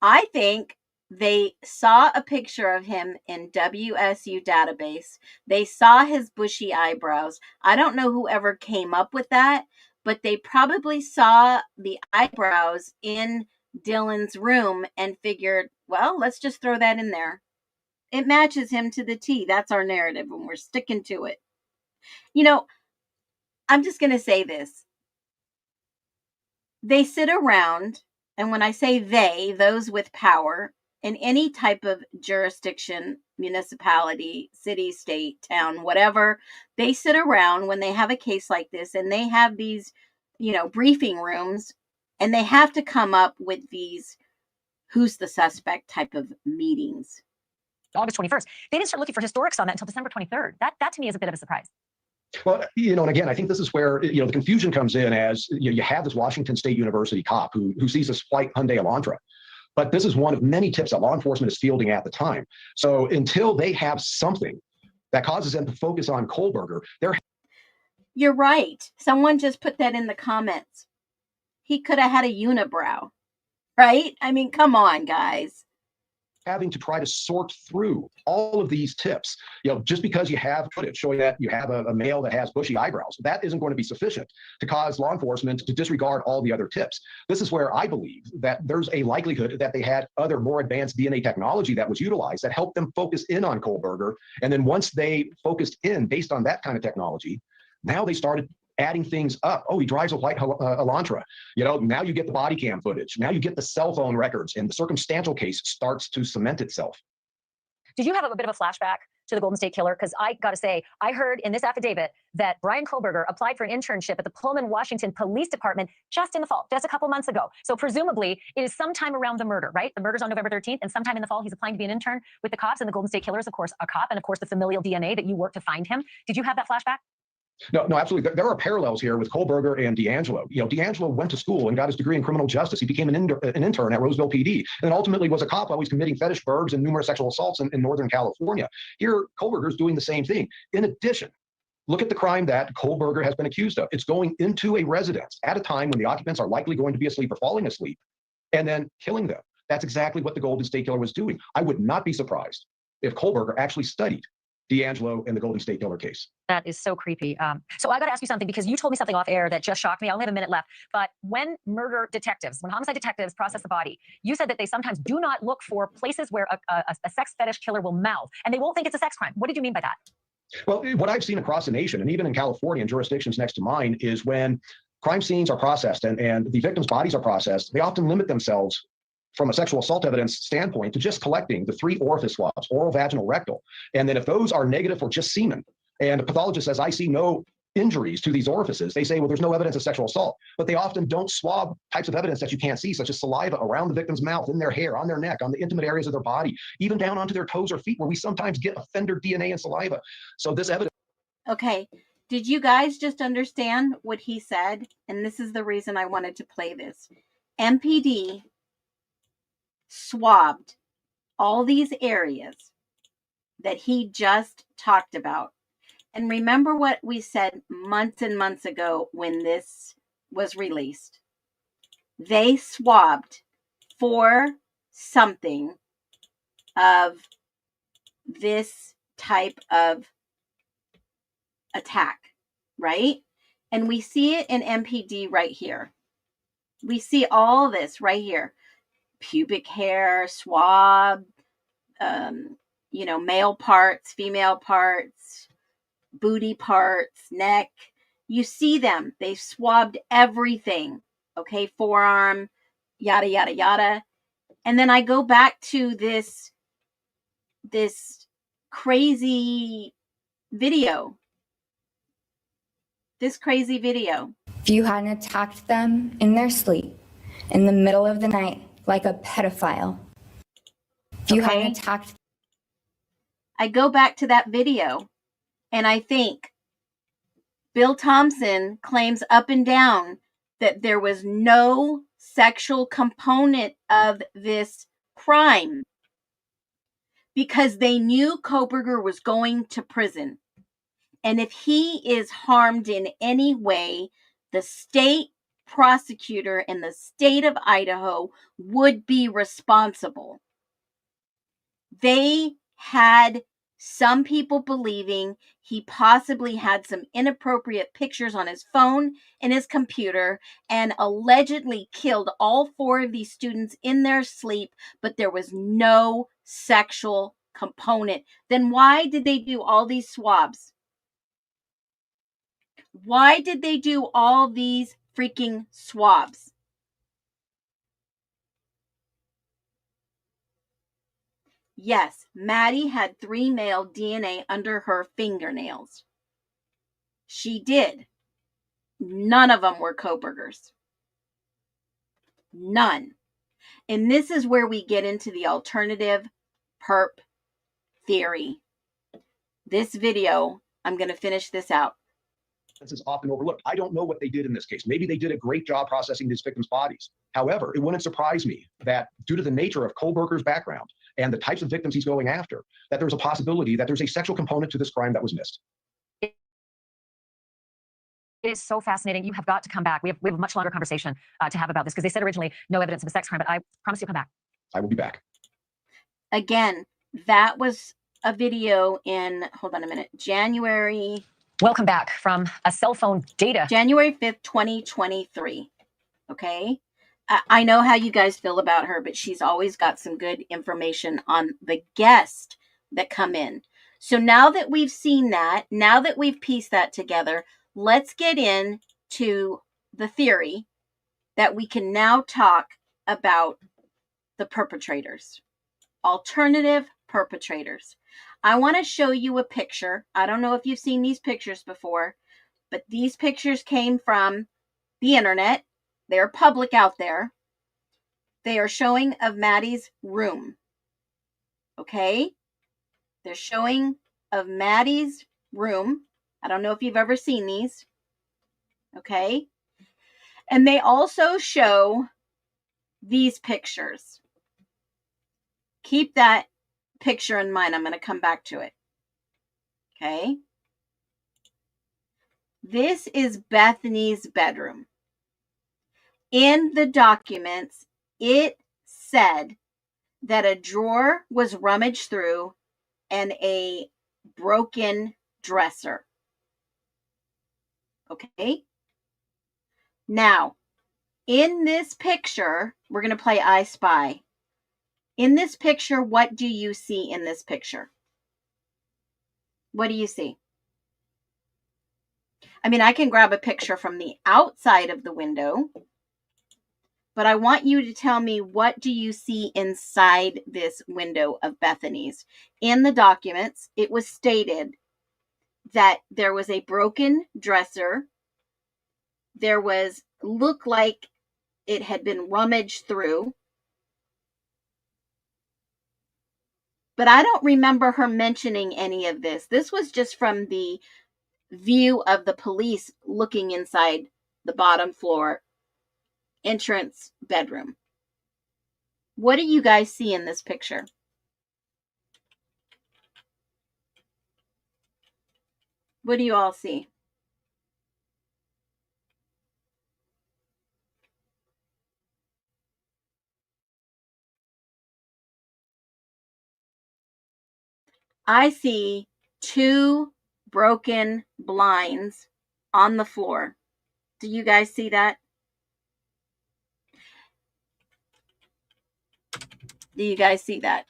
I think they saw a picture of him in WSU database. They saw his bushy eyebrows. I don't know whoever came up with that, but they probably saw the eyebrows in Dylan's room and figured, well, let's just throw that in there. It matches him to the T. That's our narrative, and we're sticking to it. I'm just going to say this. They sit around, and when I say they, those with power in any type of jurisdiction, municipality, city, state, town, whatever, they sit around when they have a case like this, and they have these, briefing rooms, and they have to come up with these who's the suspect type of meetings. August 21st. They didn't start looking for historics on that until December 23rd. That to me is a bit of a surprise. Well, and again, I think this is where, the confusion comes in as you have this Washington State University cop who sees this white Hyundai Elantra. But this is one of many tips that law enforcement is fielding at the time. So until they have something that causes them to focus on Kohlberger, You're right. Someone just put that in the comments. He could have had a unibrow, right? Come on, guys. Having to try to sort through all of these tips, just because you have footage showing that you have a male that has bushy eyebrows, that isn't going to be sufficient to cause law enforcement to disregard all the other tips. This is where I believe that there's a likelihood that they had other more advanced DNA technology that was utilized that helped them focus in on Kohlberger. And then once they focused in based on that kind of technology, now they started adding things up. Oh, he drives a white Elantra. Now you get the body cam footage. Now you get the cell phone records, and the circumstantial case starts to cement itself. Did you have a bit of a flashback to the Golden State Killer? Because I got to say, I heard in this affidavit that Brian Kohlberger applied for an internship at the Pullman, Washington Police Department just in the fall, just a couple months ago. So presumably it is sometime around the murder, right? The murder's on November 13th, and sometime in the fall he's applying to be an intern with the cops, and the Golden State Killer is, of course, a cop, and of course the familial DNA that you worked to find him. Did you have that flashback? No, absolutely. There are parallels here with Kohlberger and D'Angelo. D'Angelo went to school and got his degree in criminal justice. He became an intern at Roseville PD, and ultimately was a cop while he's committing fetish burgs and numerous sexual assaults in Northern California. Here, Kohlberger's doing the same thing. In addition, look at the crime that Kohlberger has been accused of. It's going into a residence at a time when the occupants are likely going to be asleep or falling asleep, and then killing them. That's exactly what the Golden State Killer was doing. I would not be surprised if Kohlberger actually studied D'Angelo and the Golden State Killer case. That is so creepy. So I got to ask you something, because you told me something off air that just shocked me. I only have a minute left. But when homicide detectives process the body, you said that they sometimes do not look for places where a sex fetish killer will mouth, and they won't think it's a sex crime. What did you mean by that? Well, what I've seen across the nation, and even in California and jurisdictions next to mine, is when crime scenes are processed and the victims' bodies are processed, they often limit themselves from a sexual assault evidence standpoint to just collecting the 3 orifice swabs, oral, vaginal, rectal. And then if those are negative for just semen, and a pathologist says, I see no injuries to these orifices, they say, well, there's no evidence of sexual assault. But they often don't swab types of evidence that you can't see, such as saliva around the victim's mouth, in their hair, on their neck, on the intimate areas of their body, even down onto their toes or feet, where we sometimes get offender DNA and saliva. So this evidence. Okay. Did you guys just understand what he said? And this is the reason I wanted to play this. MPD swabbed all these areas that he just talked about. And remember what we said months and months ago when this was released. They swabbed for something of this type of attack, right? And we see it in MPD right here. We see all this right here. Pubic hair, swab, male parts, female parts, booty parts, neck. You see them. They swabbed everything. Okay, forearm, yada, yada, yada. And then I go back to this crazy video. If you hadn't attacked them in their sleep, in the middle of the night, like a pedophile. If you hadn't attacked... I go back to that video and I think Bill Thompson claims up and down that there was no sexual component of this crime because they knew Kohberger was going to prison. And if he is harmed in any way, the state prosecutor in the state of Idaho would be responsible. They had some people believing he possibly had some inappropriate pictures on his phone and his computer and allegedly killed all 4 of these students in their sleep, but there was no sexual component. Then why did they do all these swabs? Why did they do all these freaking swabs? Yes, Maddie had 3 male DNA under her fingernails. She did. None of them were Kohberger's. None. And this is where we get into the alternative perp theory. This video, I'm going to finish this out. This is often overlooked. I don't know what they did in this case. Maybe they did a great job processing these victims' bodies. However, it wouldn't surprise me that due to the nature of Kohberger's background and the types of victims he's going after, that there's a possibility that there's a sexual component to this crime that was missed. It is so fascinating. You have got to come back. We have a much longer conversation to have about this because they said originally no evidence of a sex crime, but I promise you'll come back. I will be back. Again, that was a video in, hold on a minute, January. Welcome back from a cell phone data. January 5th, 2023. Okay. I know how you guys feel about her, but she's always got some good information on the guests that come in. So now that we've seen that, now that we've pieced that together, let's get into the theory that we can now talk about the perpetrators, alternative perpetrators. I want to show you a picture. I don't know if you've seen these pictures before, but these pictures came from the internet. They're public out there. They are showing of Maddie's room. Okay? They're showing of Maddie's room. I don't know if you've ever seen these. Okay? And they also show these pictures. Keep that picture in mind. I'm going to come back to it. Okay? This is Bethany's bedroom. In the documents, it said that a drawer was rummaged through and a broken dresser. Okay? Now, in this picture, we're going to play I Spy. In this picture, what do you see in this picture? What do you see? I mean, I can grab a picture from the outside of the window, but I want you to tell me, what do you see inside this window of Bethany's? In the documents, it was stated that there was a broken dresser. There was, looked like it had been rummaged through. But I don't remember her mentioning any of this. This was just from the view of the police looking inside the bottom floor entrance bedroom. What do you guys see in this picture? What do you all see? I see 2 broken blinds on the floor. Do you guys see that? Do you guys see that?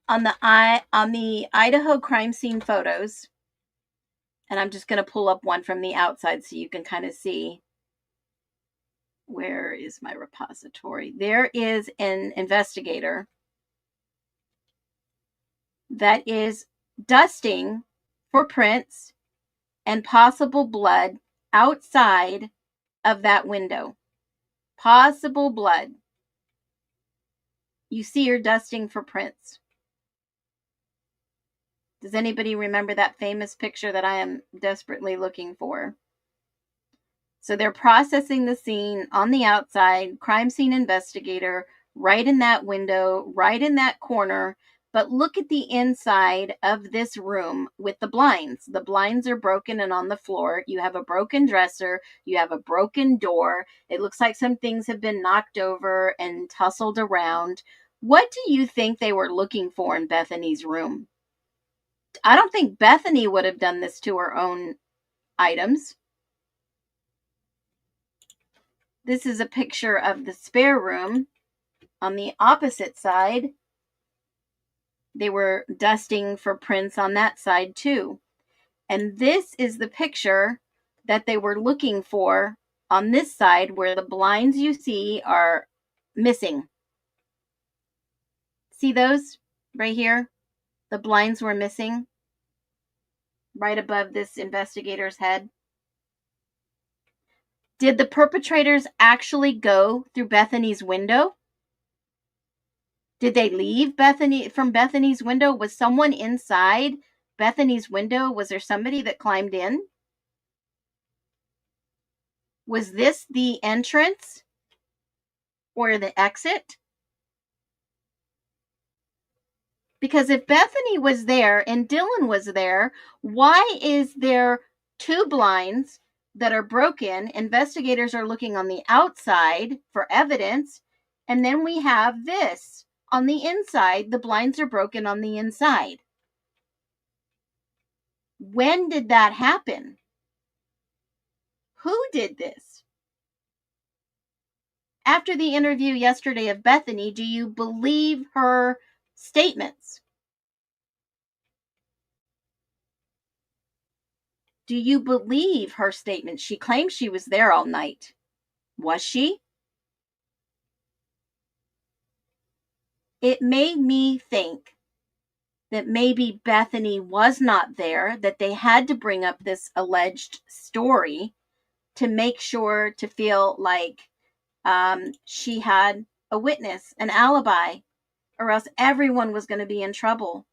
On the Idaho crime scene photos, and I'm just going to pull up one from the outside so you can kind of see. Where is my repository? There is an investigator that is dusting for prints and possible blood outside of that window. Possible blood. You see her dusting for prints. Does anybody remember that famous picture that I am desperately looking for? So they're processing the scene on the outside, crime scene investigator, right in that window, right in that corner. But look at the inside of this room with the blinds. The blinds are broken and on the floor. You have a broken dresser. You have a broken door. It looks like some things have been knocked over and tussled around. What do you think they were looking for in Bethany's room? I don't think Bethany would have done this to her own items. This is a picture of the spare room. On the opposite side, they were dusting for prints on that side too. And this is the picture that they were looking for on this side, where the blinds you see are missing. See those right here? The blinds were missing right above this investigator's head. Did the perpetrators actually go through Bethany's window? Did they leave from Bethany's window? Was someone inside Bethany's window? Was there somebody that climbed in? Was this the entrance or the exit? Because if Bethany was there and Dylan was there, why is there 2 blinds that are broken? Investigators are looking on the outside for evidence. And then we have this on the inside. The blinds are broken on the inside. When did that happen? Who did this? After the interview yesterday of Bethany, do you believe her statements? Do you believe her statements? She claims she was there all night. Was she? It made me think that maybe Bethany was not there, that they had to bring up this alleged story to make sure to feel like she had a witness, an alibi, or else everyone was going to be in trouble.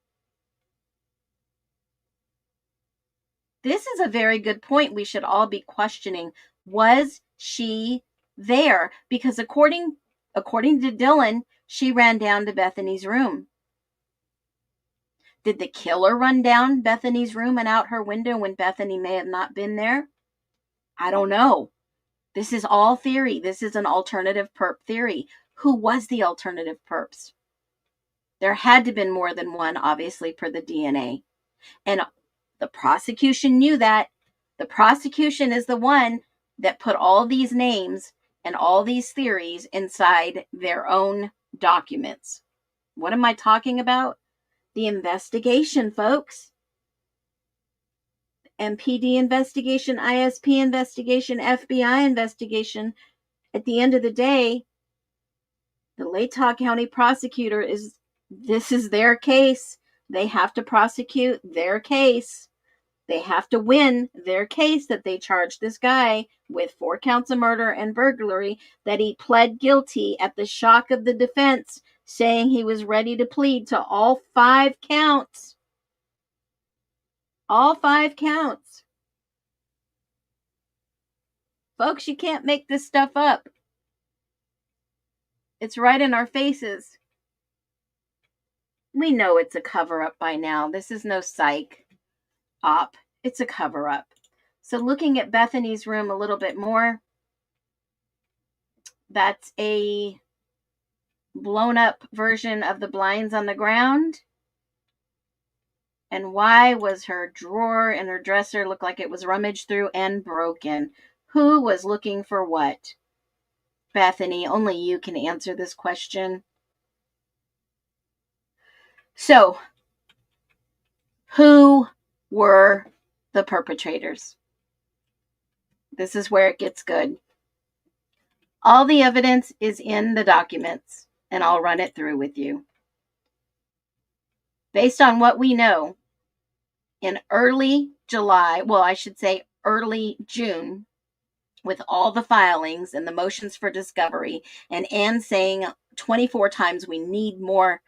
This is a very good point we should all be questioning. Was she there? Because according to Dylan, she ran down to Bethany's room. Did the killer run down Bethany's room and out her window when Bethany may have not been there? I don't know. This is all theory. This is an alternative perp theory. Who was the alternative perps? There had to have been more than one, obviously, per the DNA. And the prosecution knew that. The prosecution is the one that put all these names and all these theories inside their own documents. What am I talking about? The investigation, folks. MPD investigation, ISP investigation, FBI investigation. At the end of the day, the Latah County prosecutor this is their case. They have to prosecute their case. They have to win their case that they charged this guy with 4 counts of murder and burglary, that he pled guilty at the shock of the defense, saying he was ready to plead to all 5 counts. All 5 counts. Folks, you can't make this stuff up. It's right in our faces. We know it's a cover-up by now. This is no psych. op. It's a cover-up. So looking at Bethany's room a little bit more, that's a blown up version of the blinds on the ground. And why was her drawer and her dresser look like it was rummaged through and broken? Who was looking for what? Bethany, only you can answer this question. So, who were the perpetrators? This is where it gets good. All the evidence is in the documents, and I'll run it through with you. Based on what we know, in early July, well, I should say early June, with all the filings and the motions for discovery, and Anne saying 24 times, we need more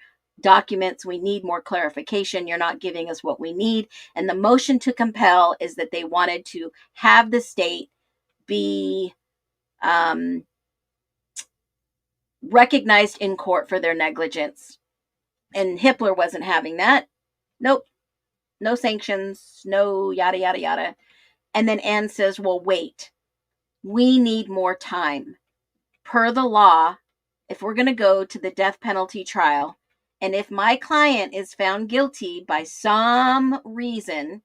documents, we need more clarification, you're not giving us what we need. And the motion to compel is that they wanted to have the state be recognized in court for their negligence. And Hippler wasn't having that. Nope. No sanctions, no yada, yada, yada. And then Anne says, well, wait, we need more time. Per the law, if we're going to go to the death penalty trial, and if my client is found guilty by some reason,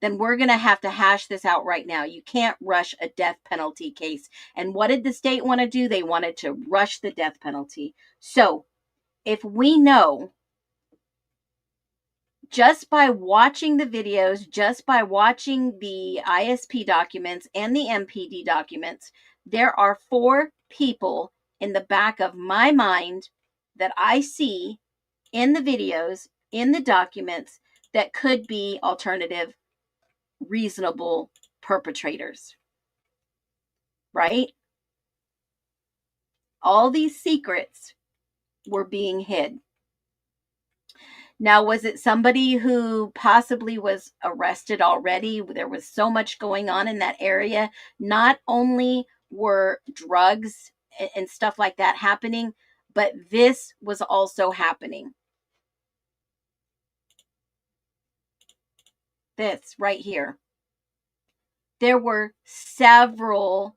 then we're going to have to hash this out right now. You can't rush a death penalty case. And what did the state want to do? They wanted to rush the death penalty. So if we know, just by watching the videos, just by watching the ISP documents and the MPD documents, there are 4 people in the back of my mind that I see in the videos, in the documents, that could be alternative, reasonable perpetrators. Right? All these secrets were being hid. Now, was it somebody who possibly was arrested already? There was so much going on in that area. Not only were drugs and stuff like that happening, but this was also happening. This right here. There were several.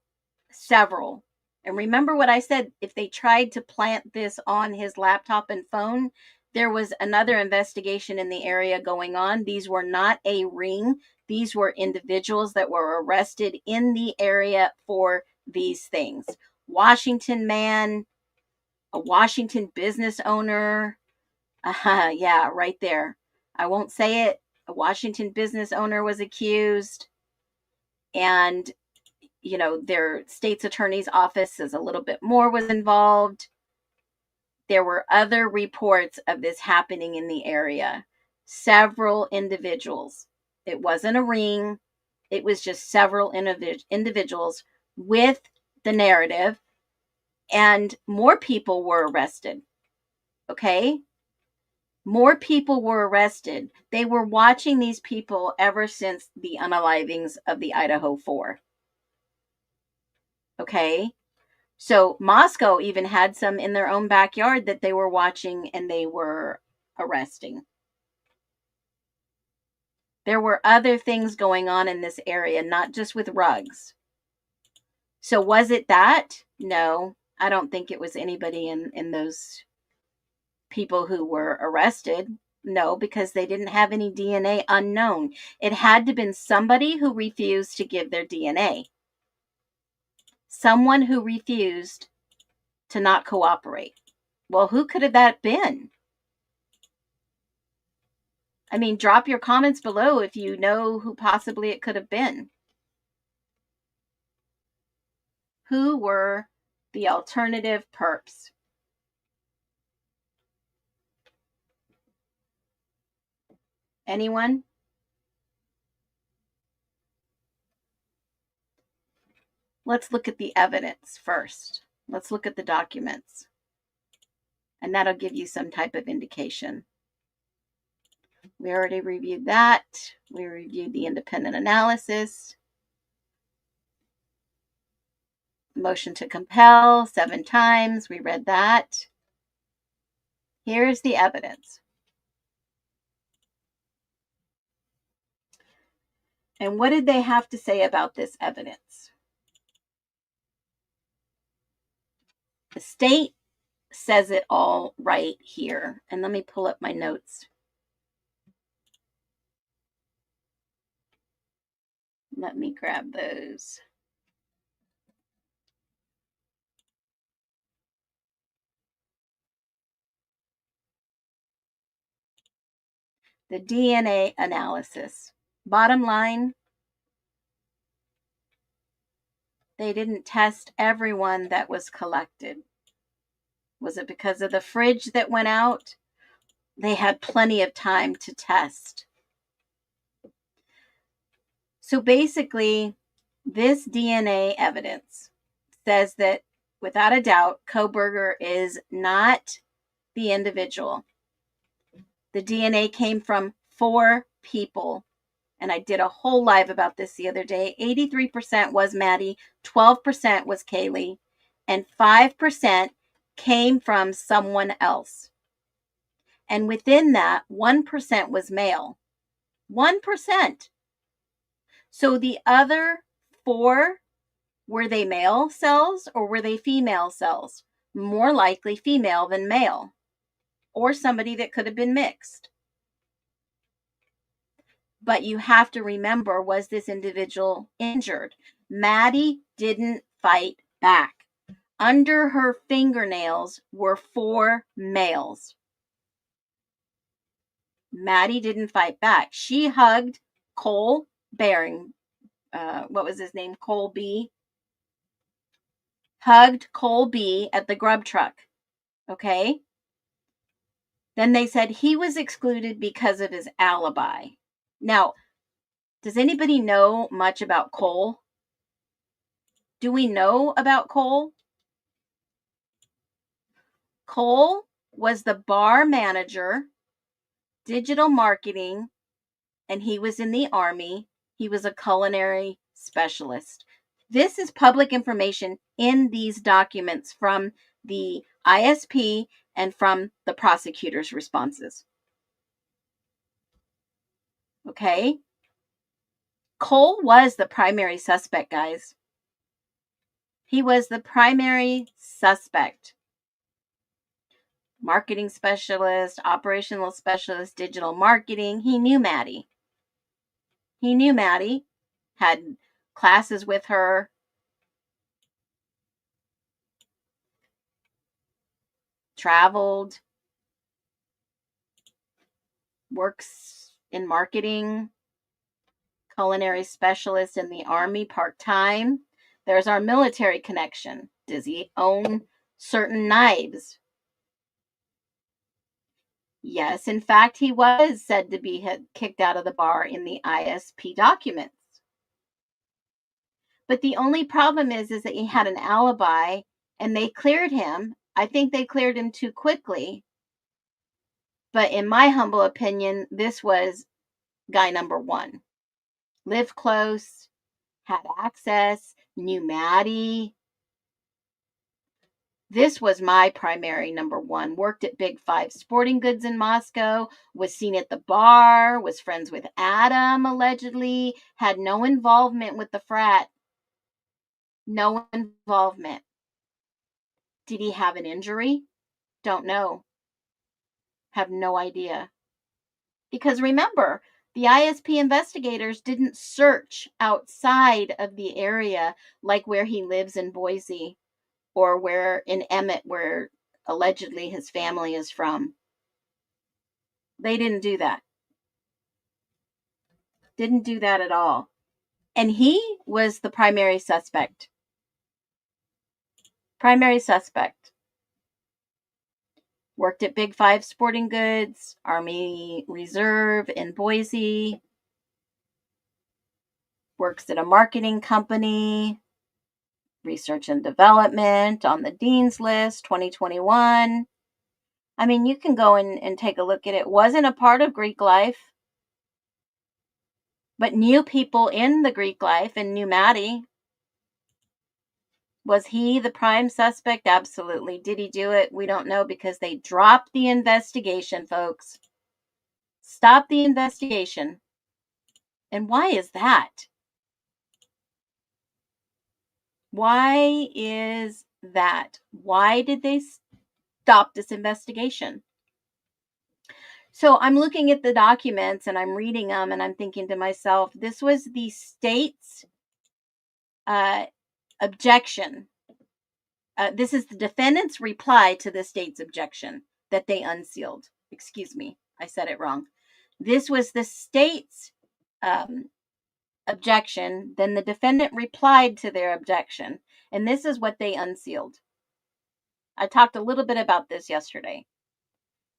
And remember what I said, if they tried to plant this on his laptop and phone, there was another investigation in the area going on. These were not a ring. These were individuals that were arrested in the area for these things. Washington man, a Washington business owner. Yeah, right there. I won't say it. A Washington business owner was accused. And, you know, their state's attorney's office says a little bit more was involved. There were other reports of this happening in the area. Several individuals. It wasn't a ring. It was just several individuals with the narrative. And more people were arrested. Okay? More people were arrested. They were watching these people ever since the unalivings of the IDAHO4. Okay? So Moscow even had some in their own backyard that they were watching and they were arresting. There were other things going on in this area, not just with rugs. So was it that? No, I don't think it was anybody in those people who were arrested. No, because they didn't have any DNA unknown. It had to have been somebody who refused to give their DNA. Someone who refused to not cooperate. Well, who could have that been? I mean, drop your comments below if you know who possibly it could have been. Who were the alternative perps? Anyone? Let's look at the evidence first. Let's look at the documents. And that'll give you some type of indication. We already reviewed that. We reviewed the independent analysis. Motion to compel 7 times. We read that. Here's the evidence. And what did they have to say about this evidence? The state says it all right here. And let me pull up my notes. Let me grab those. The DNA analysis. Bottom line, they didn't test everyone that was collected. Was it because of the fridge that went out? They had plenty of time to test. So basically, this DNA evidence says that without a doubt, Kohberger is not the individual. The DNA came from 4 people. And I did a whole live about this the other day. 83% was Maddie, 12% was Kaylee, and 5% came from someone else. And within that, 1% was male. 1%. So the other 4, were they male cells or were they female cells? More likely female than male, or somebody that could have been mixed. But you have to remember, was this individual injured? Maddie didn't fight back. Under her fingernails were 4 males. Maddie didn't fight back. She hugged Cole Baring. What was his name? Cole B. Hugged Cole B at the grub truck. Okay? Then they said he was excluded because of his alibi. Now, does anybody know much about Cole? Do we know about Cole? Cole was the bar manager, digital marketing, and he was in the Army. He was a culinary specialist. This is public information in these documents from the ISP and from the prosecutor's responses. Okay? Cole was the primary suspect, guys. He was the primary suspect. Marketing specialist, operational specialist, digital marketing. He knew Maddie. He knew Maddie, had classes with her. Traveled. Works in marketing. Culinary specialist in the Army part-time. There's our military connection. Does he own certain knives? Yes, in fact, he was said to be kicked out of the bar in the ISP documents. But the only problem is that he had an alibi and they cleared him. I think they cleared him too quickly. But in my humble opinion, this was guy number 1. Lived close, had access, knew Maddie. This was my primary number 1. Worked at Big 5 Sporting Goods in Moscow, was seen at the bar, was friends with Adam, allegedly, had no involvement with the frat. No involvement. Did he have an injury? Don't know. Have no idea. Because remember, the ISP investigators didn't search outside of the area like where he lives in Boise or where in Emmett, where allegedly his family is from. They didn't do that. Didn't do that at all. And he was the primary suspect. Primary suspect. Worked at Big 5 Sporting Goods, Army Reserve in Boise. Works at a marketing company. Research and development on the Dean's List, 2021. I mean, you can go and take a look at it. Wasn't a part of Greek life, but knew people in the Greek life and knew Maddie. Was he the prime suspect? Absolutely. Did he do it? We don't know because they dropped the investigation, folks. Stop the investigation. And why is that? Why is that? Why did they stop this investigation? So I'm looking at the documents and I'm reading them and I'm thinking to myself, this was the state's objection. This is the defendant's reply to the state's objection that they unsealed. Excuse me, I said it wrong. This was the state's objection. Then the defendant replied to their objection. And this is what they unsealed. I talked a little bit about this yesterday,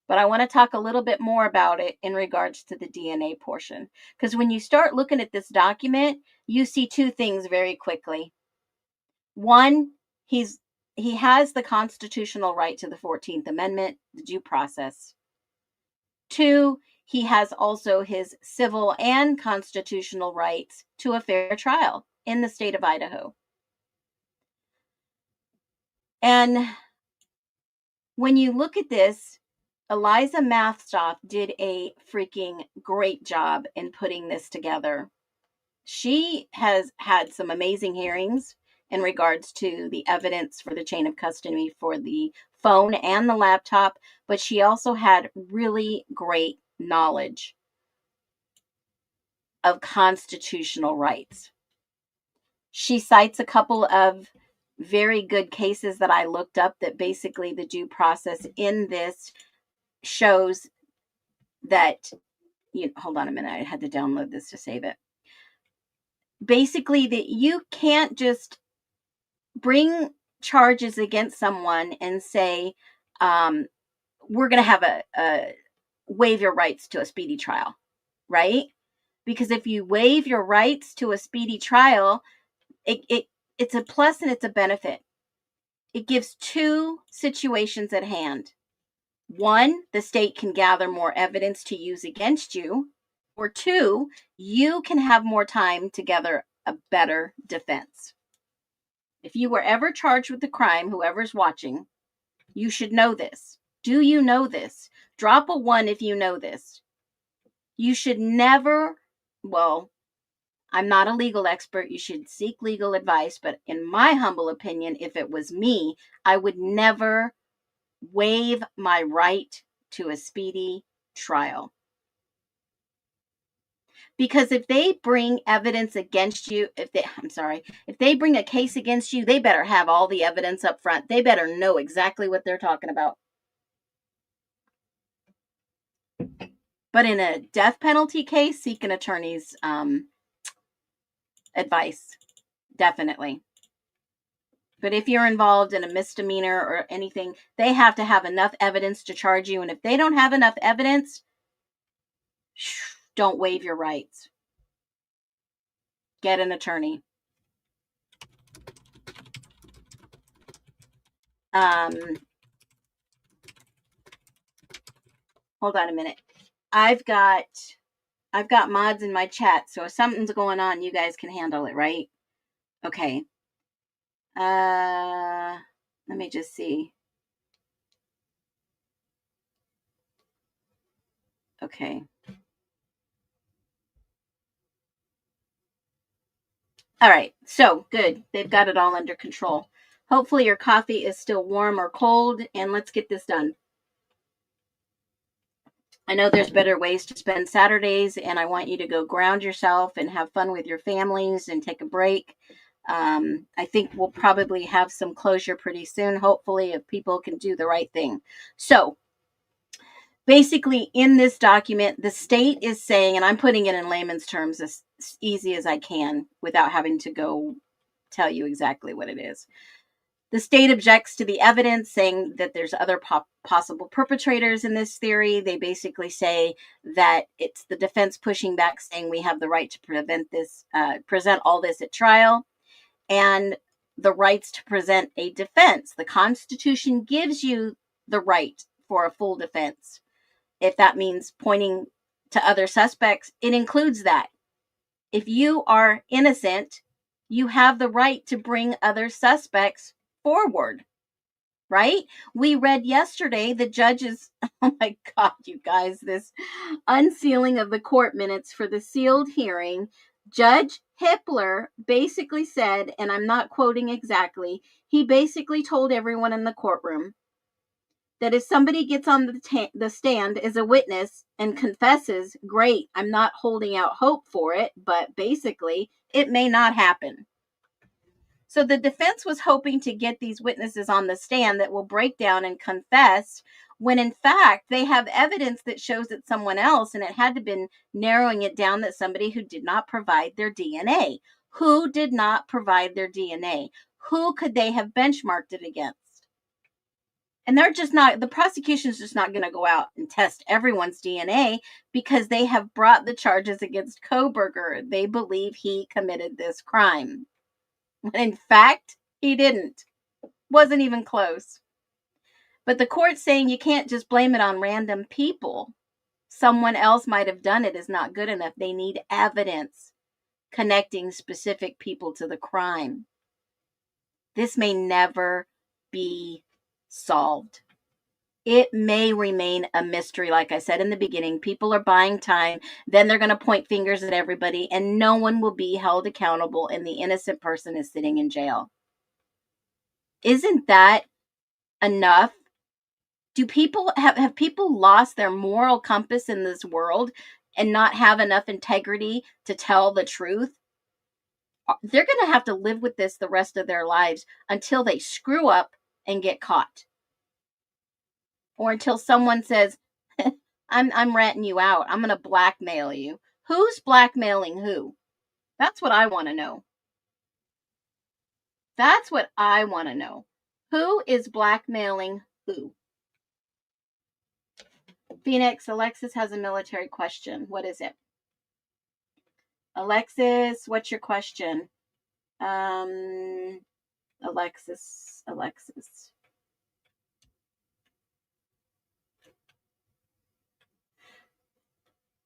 but I want to talk a little bit more about it in regards to the DNA portion. Because when you start looking at this document, you see two things very quickly. One, he has the constitutional right to the 14th Amendment, the due process. Two, he has also his civil and constitutional rights to a fair trial in the state of Idaho. And when you look at this, Eliza Mathstoff did a freaking great job in putting this together. She has had some amazing hearings in regards to the evidence for the chain of custody for the phone and the laptop, but she also had really great knowledge of constitutional rights. She cites a couple of very good cases that I looked up that basically the due process in this shows that, hold on a minute, I had to download this to save it. Basically, that you can't just bring charges against someone and say, we're going to have a waive your rights to a speedy trial, right? Because if you waive your rights to a speedy trial, it's a plus and it's a benefit. It gives two situations at hand. One, the state can gather more evidence to use against you. Or two, you can have more time to gather a better defense. If you were ever charged with a crime, whoever's watching, you should know this. Do you know this? Drop a 1 if you know this. You should never, well, I'm not a legal expert. You should seek legal advice. But in my humble opinion, if it was me, I would never waive my right to a speedy trial. Because if they bring evidence against you, if they bring a case against you, they better have all the evidence up front. They better know exactly what they're talking about. But in a death penalty case, seek an attorney's advice, definitely. But if you're involved in a misdemeanor or anything, they have to have enough evidence to charge you. And if they don't have enough evidence, don't waive your rights. Get an attorney. Hold on a minute. I've got mods in my chat, so if something's going on, you guys can handle it, right? Okay. Let me just see. Okay. All right. So good. They've got it all under control. Hopefully your coffee is still warm or cold, and let's get this done. I know there's better ways to spend Saturdays, and I want you to go ground yourself and have fun with your families and take a break. I think we'll probably have some closure pretty soon, hopefully, if people can do the right thing. So basically, in this document, the state is saying, and I'm putting it in layman's terms as easy as I can without having to go tell you exactly what it is. The state objects to the evidence, saying that there's other possible perpetrators in this theory. They basically say that it's the defense pushing back, saying we have the right to present all this at trial, and the rights to present a defense. The Constitution gives you the right for a full defense. If that means pointing to other suspects, it includes that. If you are innocent, you have the right to bring other suspects forward. right? We read yesterday the judge's, oh my God, you guys, this unsealing of the court minutes for the sealed hearing. Judge Hippler basically said, and I'm not quoting exactly, he basically told everyone in the courtroom that if somebody gets on the stand as a witness and confesses, great, I'm not holding out hope for it, but basically it may not happen. So the defense was hoping to get these witnesses on the stand that will break down and confess, when in fact they have evidence that shows it's someone else, and it had to been narrowing it down that somebody who did not provide their DNA. Who did not provide their DNA? Who could they have benchmarked it against? And they're just not, the prosecution's just not going to go out and test everyone's DNA because they have brought the charges against Kohberger. They believe he committed this crime. When in fact, he didn't. Wasn't even close. But the court's saying you can't just blame it on random people. Someone else might have done it is not good enough. They need evidence connecting specific people to the crime. This may never be solved. It may remain a mystery. Like I said in the beginning, people are buying time, then they're going to point fingers at everybody, and no one will be held accountable, and the innocent person is sitting in jail. Isn't that enough? Do people have people lost their moral compass in this world and not have enough integrity to tell the truth? They're going to have to live with this the rest of their lives until they screw up and get caught. Or until someone says, I'm ratting you out. I'm going to blackmail you. Who's blackmailing who? That's what I want to know. That's what I want to know. Who is blackmailing who? Phoenix, Alexis has a military question. What is it? Alexis, what's your question? Alexis.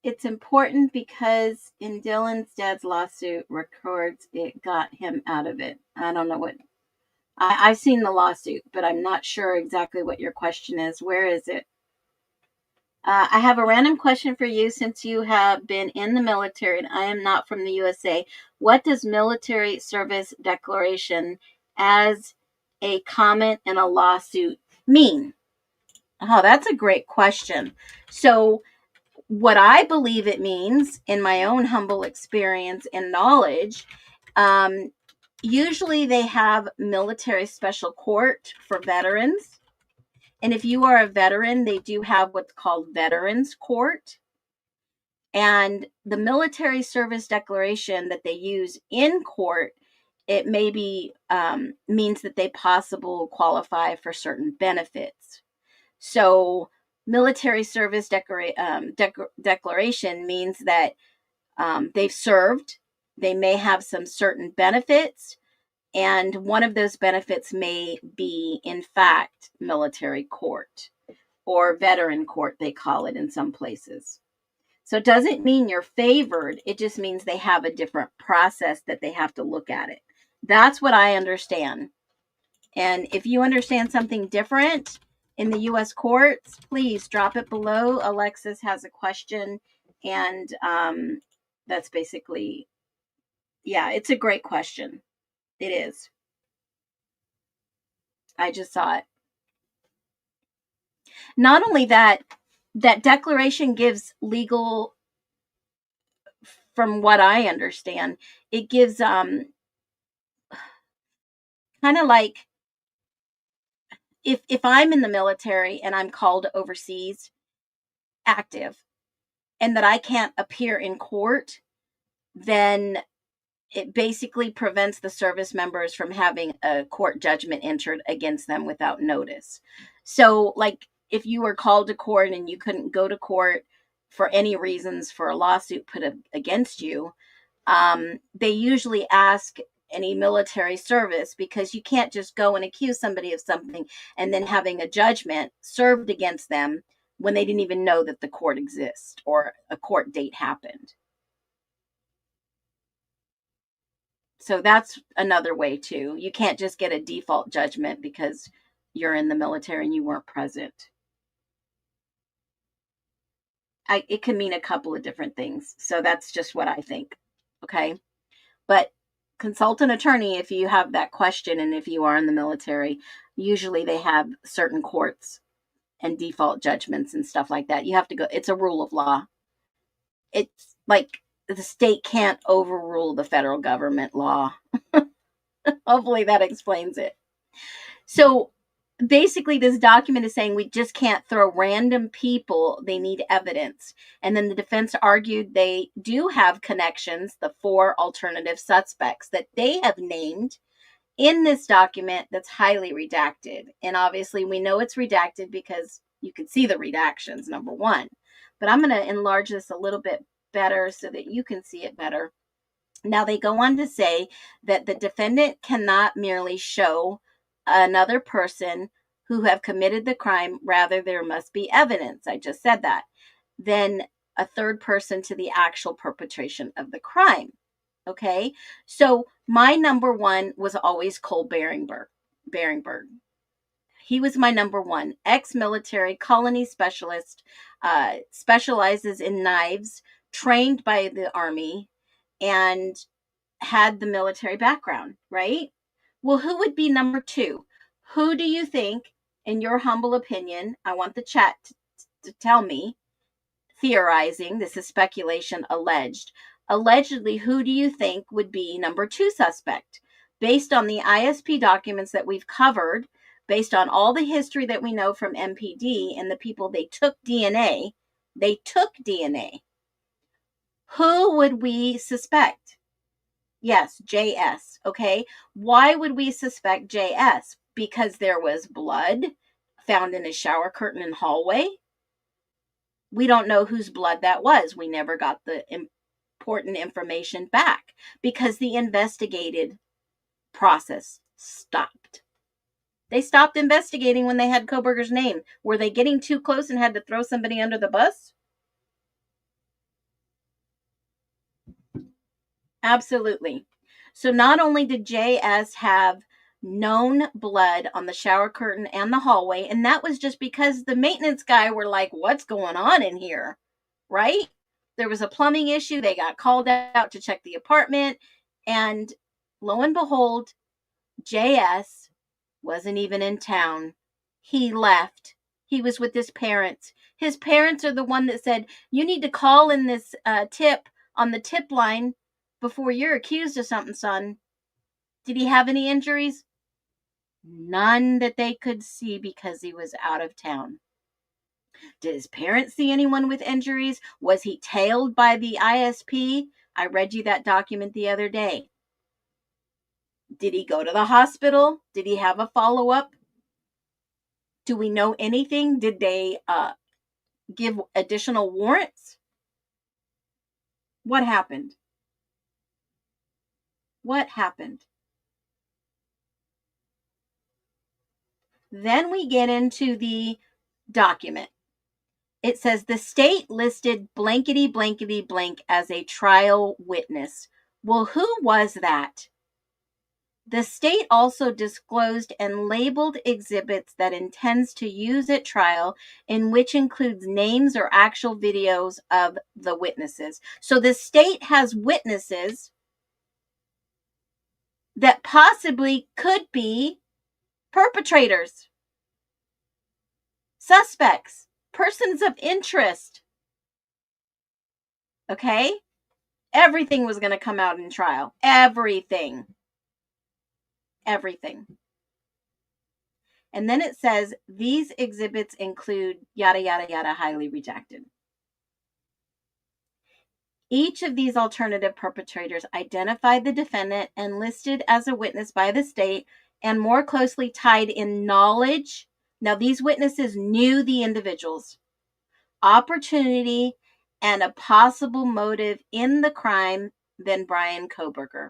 It's important because in Dylan's dad's lawsuit records, it got him out of it. I don't know what. I've seen the lawsuit, but I'm not sure exactly what your question is. Where is it? I have a random question for you since you have been in the military and I am not from the USA. What does military service declaration as a comment in a lawsuit mean? Oh, that's a great question. So what I believe it means in my own humble experience and knowledge, usually they have military special court for veterans. And if you are a veteran, they do have what's called Veterans Court. And the military service declaration that they use in court, it maybe means that they possibly qualify for certain benefits. So military service declaration means that they've served, they may have some certain benefits, and one of those benefits may be, in fact, military court or veteran court, they call it in some places. So it doesn't mean you're favored. It just means they have a different process that they have to look at it. That's what I understand. And if you understand something different in the U.S. courts, please drop it below. Alexis has a question. And that's basically, yeah, it's a great question. It is. I just saw it. Not only that, that declaration gives legal, from what I understand, it gives kind of like, if I'm in the military and I'm called overseas active and that I can't appear in court, then it basically prevents the service members from having a court judgment entered against them without notice. So like if you were called to court and you couldn't go to court for any reasons for a lawsuit put against you, they usually ask any military service, because you can't just go and accuse somebody of something and then having a judgment served against them when they didn't even know that the court exists or a court date happened. So that's another way too. You can't just get a default judgment because you're in the military and you weren't present. It can mean a couple of different things. So that's just what I think. Okay. But consult an attorney if you have that question, and if you are in the military. Usually they have certain courts and default judgments and stuff like that. You have to go. It's a rule of law. It's like the state can't overrule the federal government law. Hopefully that explains it. So basically, this document is saying we just can't throw random people. They need evidence. And then the defense argued they do have connections, the 4 alternative suspects that they have named in this document that's highly redacted. And obviously we know it's redacted because you can see the redactions, number one. But I'm going to enlarge this a little bit better so that you can see it better. Now they go on to say that the defendant cannot merely show another person who have committed the crime. Rather, there must be evidence. I just said that. Then a third person to the actual perpetration of the crime. Okay, so my number one was always Cole Beringberg. He was my number one. Ex-military, colony specialist, specializes in knives, trained by the Army, and had the military background, right? Well, who would be number 2? Who do you think, in your humble opinion, I want the chat to tell me, theorizing, this is speculation, allegedly, who do you think would be number 2 suspect? Based on the ISP documents that we've covered, based on all the history that we know from MPD and the people they took DNA, who would we suspect? Yes, JS, okay? Why would we suspect JS? Because there was blood found in a shower curtain and hallway. We don't know whose blood that was. We never got the important information back because the investigative process stopped. They stopped investigating when they had Koberger's name. Were they getting too close and had to throw somebody under the bus? Absolutely. So not only did JS have known blood on the shower curtain and the hallway, and that was just because the maintenance guy were like, what's going on in here, right? There was a plumbing issue. They got called out to check the apartment, and lo and behold, JS wasn't even in town. He left. He was with his parents. His parents are the one that said, you need to call in this tip on the tip line before you're accused of something, son. Did he have any injuries? None that they could see because he was out of town. Did his parents see anyone with injuries? Was he tailed by the ISP? I read you that document the other day. Did he go to the hospital? Did he have a follow-up? Do we know anything? Did they give additional warrants? What happened? What happened? Then we get into the document. It says the state listed blankety blankety blank as a trial witness. Well, who was that? The state also disclosed and labeled exhibits that intends to use at trial, in which includes names or actual videos of the witnesses. So the state has witnesses that possibly could be perpetrators, suspects, persons of interest. Okay? Everything was going to come out in trial. Everything. And then it says these exhibits include yada, yada, yada, highly redacted. Each of these alternative perpetrators identified the defendant and listed as a witness by the state and more closely tied in knowledge. Now, these witnesses knew the individuals, opportunity, and a possible motive in the crime than Brian Koberger.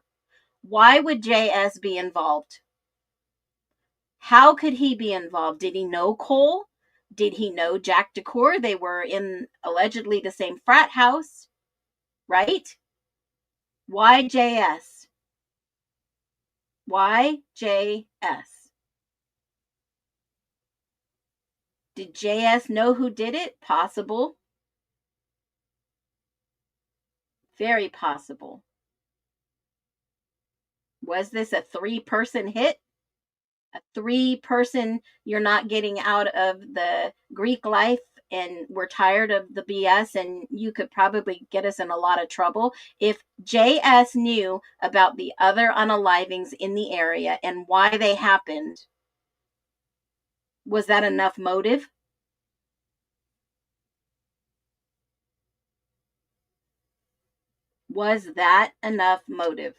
Why would JS be involved? How could he be involved? Did he know Cole? Did he know Jack DeCour? They were in allegedly the same frat house, right? Why JS? Why JS? Did JS know who did it? Possible. Very possible. Was this a 3-person hit? A 3-person, you're not getting out of the Greek life and we're tired of the BS, and you could probably get us in a lot of trouble. If JS knew about the other unalivings in the area and why they happened, was that enough motive? Was that enough motive?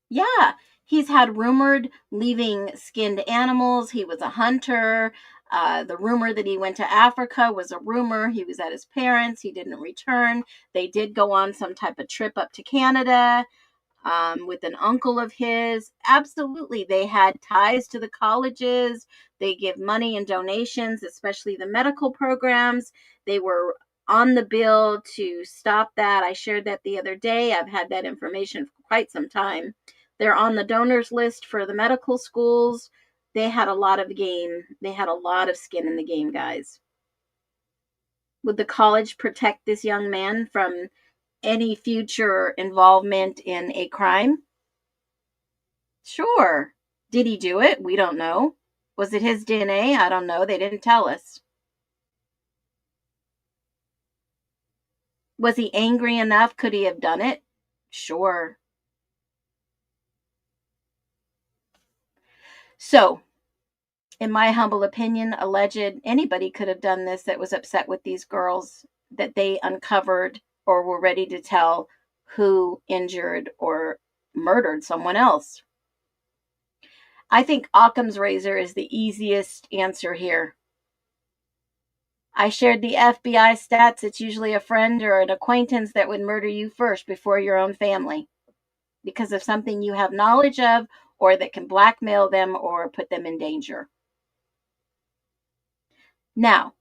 Yeah, he's had rumored leaving skinned animals. He was a hunter. The rumor that he went to Africa was a rumor. He was at his parents'. He didn't return. They did go on some type of trip up to Canada with an uncle of his. Absolutely. They had ties to the colleges. They give money and donations, especially the medical programs. They were on the bill to stop that. I shared that the other day. I've had that information for quite some time. They're on the donors list for the medical schools. They had a lot of game. They had a lot of skin in the game, guys. Would the college protect this young man from any future involvement in a crime? Sure. Did he do it? We don't know. Was it his DNA? I don't know. They didn't tell us. Was he angry enough? Could he have done it? Sure. So, in my humble opinion, alleged anybody could have done this that was upset with these girls that they uncovered or were ready to tell who injured or murdered someone else. I think Occam's razor is the easiest answer here. I shared the FBI stats. It's usually a friend or an acquaintance that would murder you first before your own family because of something you have knowledge of or that can blackmail them or put them in danger. Now,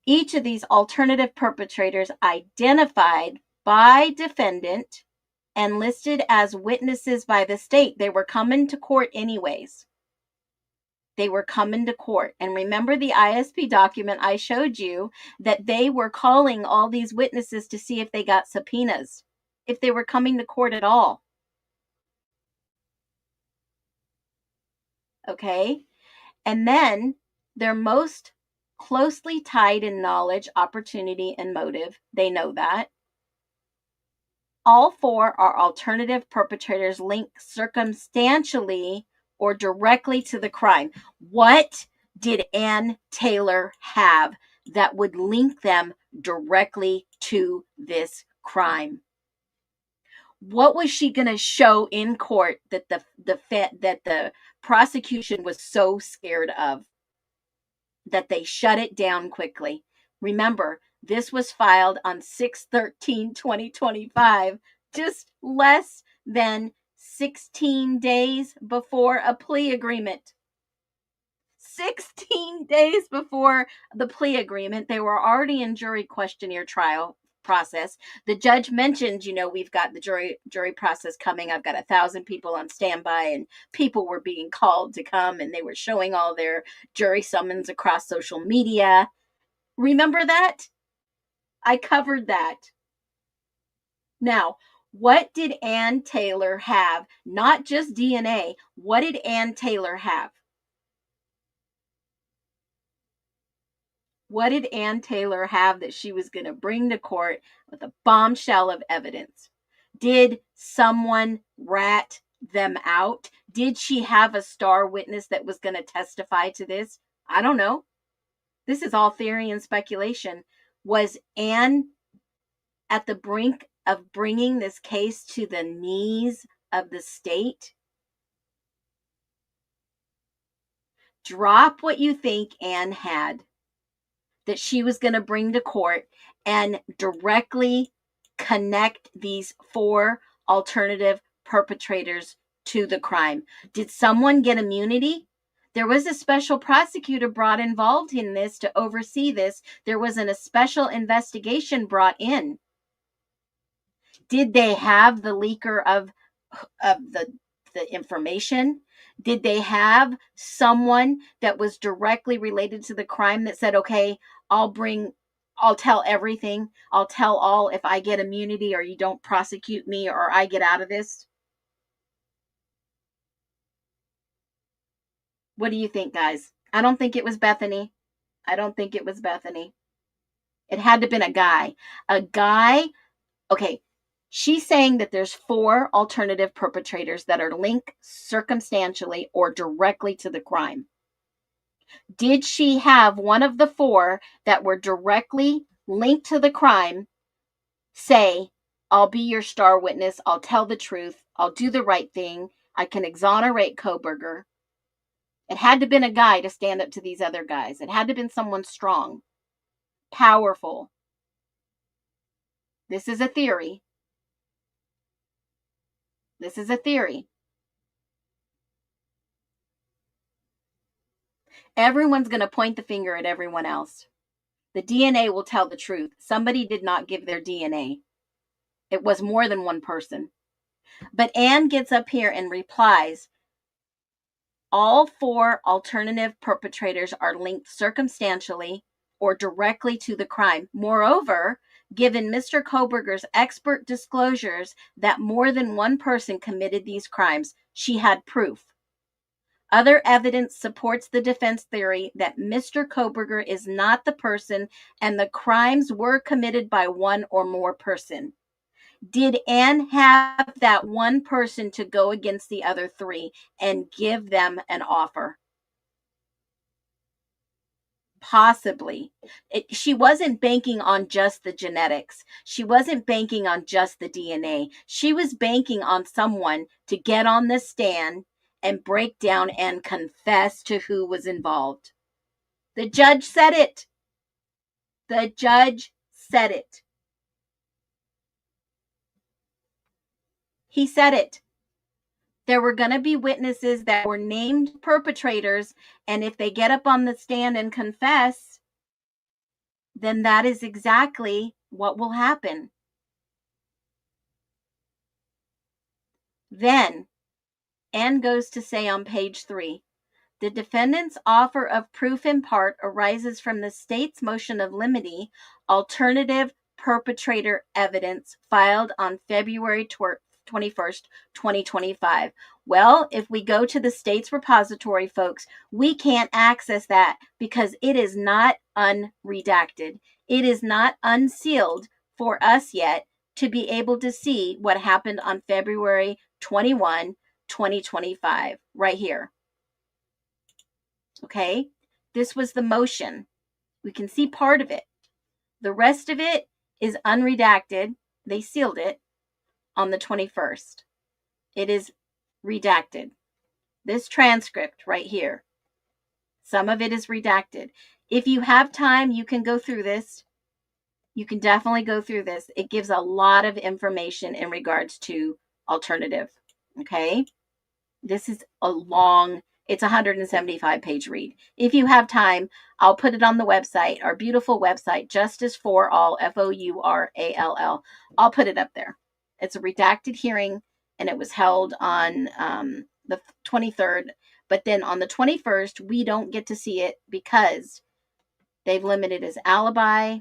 each of these alternative perpetrators identified by defendant and listed as witnesses by the state. They were coming to court anyways. They were coming to court. And remember the ISP document I showed you that they were calling all these witnesses to see if they got subpoenas, if they were coming to court at all. Okay? And then they're most closely tied in knowledge, opportunity, and motive. They know that. All 4 are alternative perpetrators linked circumstantially or directly to the crime. What did Ann Taylor have that would link them directly to this crime? What was she going to show in court that the prosecution was so scared of that they shut it down quickly? Remember, this was filed on 6/13/2025, just less than 16 days before a plea agreement. 16 days before the plea agreement, they were already in jury questionnaire trial process. The judge mentioned, we've got the jury process coming. I've got 1,000 people on standby, and people were being called to come, and they were showing all their jury summons across social media. Remember that? I covered that. Now, what did Ann Taylor have? Not just DNA. What did Ann Taylor have? What did Ann Taylor have that she was going to bring to court with a bombshell of evidence? Did someone rat them out? Did she have a star witness that was going to testify to this? I don't know. This is all theory and speculation. Was Ann at the brink of bringing this case to the knees of the state? Drop what you think Ann had that she was going to bring to court and directly connect these 4 alternative perpetrators to the crime. Did someone get immunity? There was a special prosecutor involved in this to oversee this. There wasn't a special investigation brought in. Did they have the leaker of the the information? Did they have someone that was directly related to the crime that said, okay, I'll tell everything. I'll tell all if I get immunity or you don't prosecute me or I get out of this? What do you think, guys? I don't think it was Bethany. I don't think it was Bethany. It had to have been a guy. A guy, okay, she's saying that there's 4 alternative perpetrators that are linked circumstantially or directly to the crime. Did she have one of the 4 that were directly linked to the crime say, I'll be your star witness, I'll tell the truth, I'll do the right thing, I can exonerate Kohberger? It had to have been a guy to stand up to these other guys. It had to have been someone strong, powerful. This is a theory. This is a theory. Everyone's going to point the finger at everyone else. The DNA will tell the truth. Somebody did not give their DNA. It was more than one person. But Anne gets up here and replies, all 4 alternative perpetrators are linked circumstantially or directly to the crime. Moreover, given Mr. Kohberger's expert disclosures that more than one person committed these crimes, she had proof. Other evidence supports the defense theory that Mr. Kohberger is not the person and the crimes were committed by one or more person. Did Anne have that one person to go against the other 3 and give them an offer? Possibly. She wasn't banking on just the genetics. She wasn't banking on just the DNA. She was banking on someone to get on the stand and break down and confess to who was involved. The judge said it. The judge said it. He said it. There were going to be witnesses that were named perpetrators, and if they get up on the stand and confess, then that is exactly what will happen. Then, Anne goes to say on page 3, the defendant's offer of proof in part arises from the state's motion of limine, alternative perpetrator evidence filed on February 21st, 2025. Well, if we go to the state's repository, folks, we can't access that because it is not unredacted. It is not unsealed for us yet to be able to see what happened on February 21, 2025, right here. Okay, this was the motion. We can see part of it. The rest of it is unredacted. They sealed it on the 21st. It is redacted. This transcript right here, some of it is redacted. If you have time, you can go through this. You can definitely go through this. It gives a lot of information in regards to alternative. Okay, this is a long, it's a 175-page read. If you have time, I'll put it on the website, our beautiful website, Justice for All, FOURALL. I'll put it up there. It's a redacted hearing, and it was held on the 23rd. But then on the 21st, we don't get to see it because they've limited his alibi,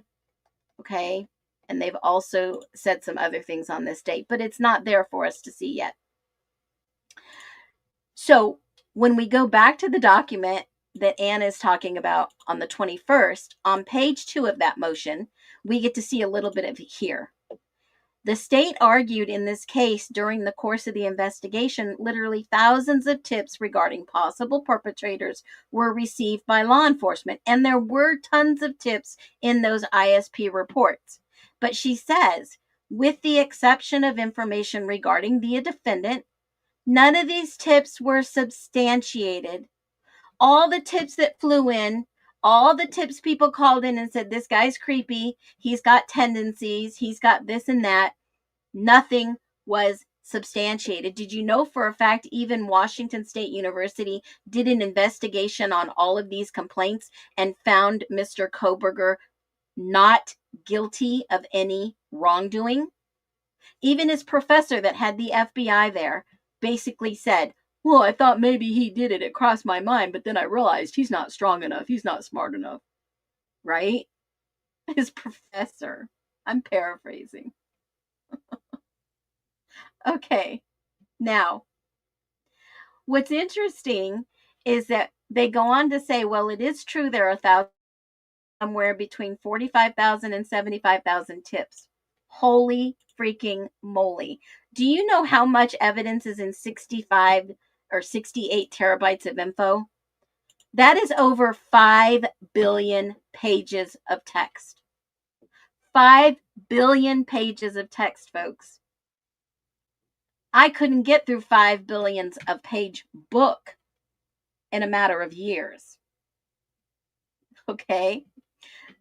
okay? And they've also said some other things on this date, but it's not there for us to see yet. So when we go back to the document that Anne is talking about on the 21st, on page 2 of that motion, we get to see a little bit of it here. The state argued in this case during the course of the investigation, literally thousands of tips regarding possible perpetrators were received by law enforcement. And there were tons of tips in those ISP reports. But she says, with the exception of information regarding the defendant, none of these tips were substantiated. All the tips that flew in, all the tips people called in and said, this guy's creepy, he's got tendencies, he's got this and that, nothing was substantiated. Did you know for a fact even Washington State University did an investigation on all of these complaints and found Mr. Kohberger not guilty of any wrongdoing? Even his professor that had the FBI there basically said, well, I thought maybe he did it. It crossed my mind, but then I realized he's not strong enough. He's not smart enough. Right? His professor. I'm paraphrasing. Okay. Now, what's interesting is that they go on to say, well, it is true there are somewhere between 45,000 and 75,000 tips. Holy freaking moly. Do you know how much evidence is in 65 or 68 terabytes of info? That is over 5 billion pages of text. 5 billion pages of text, folks. I couldn't get through 5 billions of page book in a matter of years. Okay?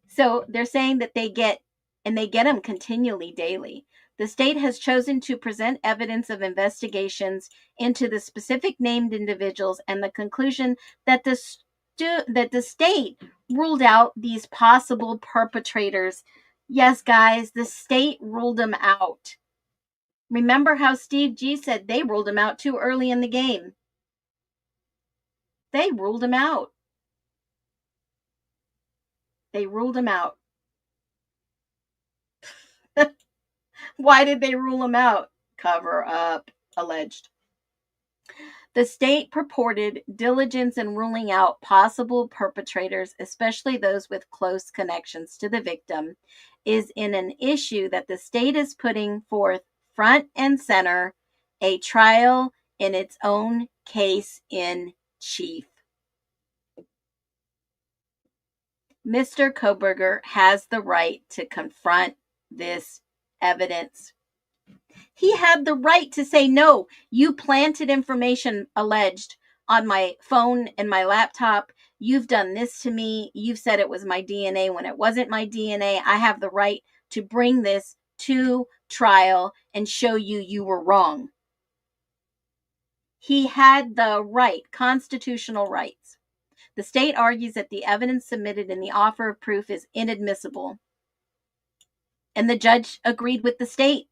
So they're saying that they get them continually daily. The state has chosen to present evidence of investigations into the specific named individuals and the conclusion that the state ruled out these possible perpetrators. Yes, guys, the state ruled them out. Remember how Steve G said they ruled him out too early in the game? They ruled him out. They ruled him out. Why did they rule him out? Cover up, alleged. The state purported diligence in ruling out possible perpetrators, especially those with close connections to the victim, is in an issue that the state is putting forth front and center, a trial in its own case in chief. Mr. Kohberger has the right to confront this evidence. He had the right to say, no, you planted information alleged on my phone and my laptop. You've done this to me. You've said it was my DNA when it wasn't my DNA. I have the right to bring this to trial and show you were wrong. He had the right, constitutional rights. The state argues that the evidence submitted in the offer of proof is inadmissible. And the judge agreed with the state.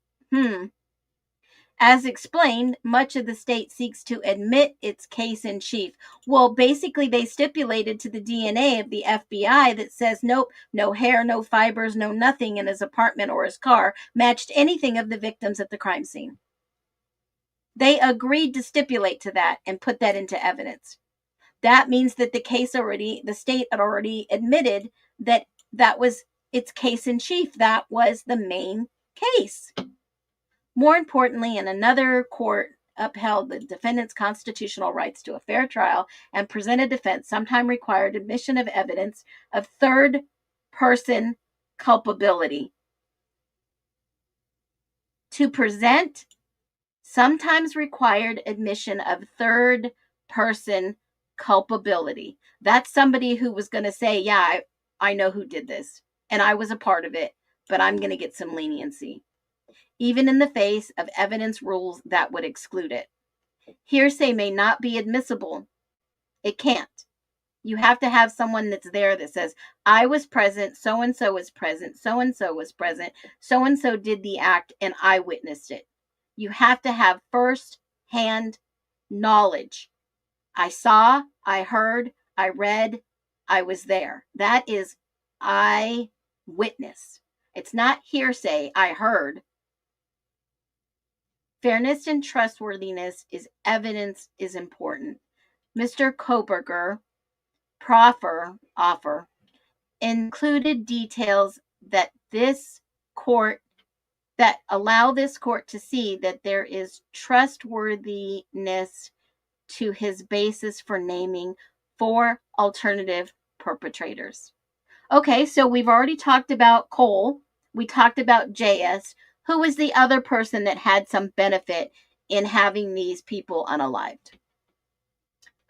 As explained, much of the state seeks to admit its case in chief. Well, basically, they stipulated to the DNA of the FBI that says, nope, no hair, no fibers, no nothing in his apartment or his car matched anything of the victims at the crime scene. They agreed to stipulate to that and put that into evidence. That means that the state had already admitted that was its case in chief. That was the main case. More importantly, in another court upheld the defendant's constitutional rights to a fair trial and present a defense, sometime required admission of evidence of third-person culpability. To present sometimes required admission of third-person culpability. That's somebody who was going to say, yeah, I know who did this, and I was a part of it, but I'm going to get some leniency, even in the face of evidence rules that would exclude it. Hearsay may not be admissible. It can't. You have to have someone that's there that says, I was present, so-and-so was present, so-and-so was present, so-and-so did the act, and I witnessed it. You have to have first-hand knowledge. I saw, I heard, I read, I was there. That is eyewitness. It's not hearsay, I heard. Fairness and trustworthiness is evidence is important. Mr. Kohberger offer included details that allow this court to see that there is trustworthiness to his basis for naming 4 alternative perpetrators. Okay, so we've already talked about Cole. We talked about JS. Who was the other person that had some benefit in having these people unalived?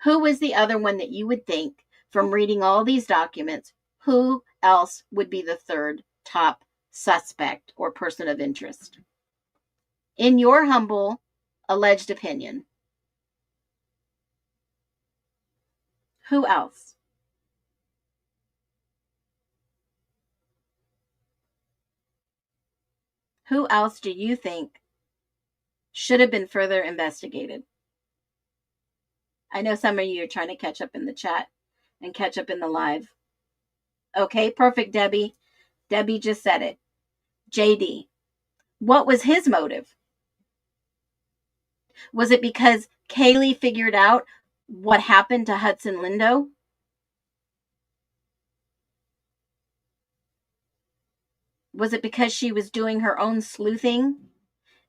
Who was the other one that you would think, from reading all these documents, who else would be the third top suspect or person of interest? In your humble, alleged opinion, who else? Who else do you think should have been further investigated? I know some of you are trying to catch up in the chat and catch up in the live. Okay, perfect, Debbie. Debbie just said it. JD, what was his motive? Was it because Kaylee figured out what happened to Hudson Lindo? Was it because she was doing her own sleuthing?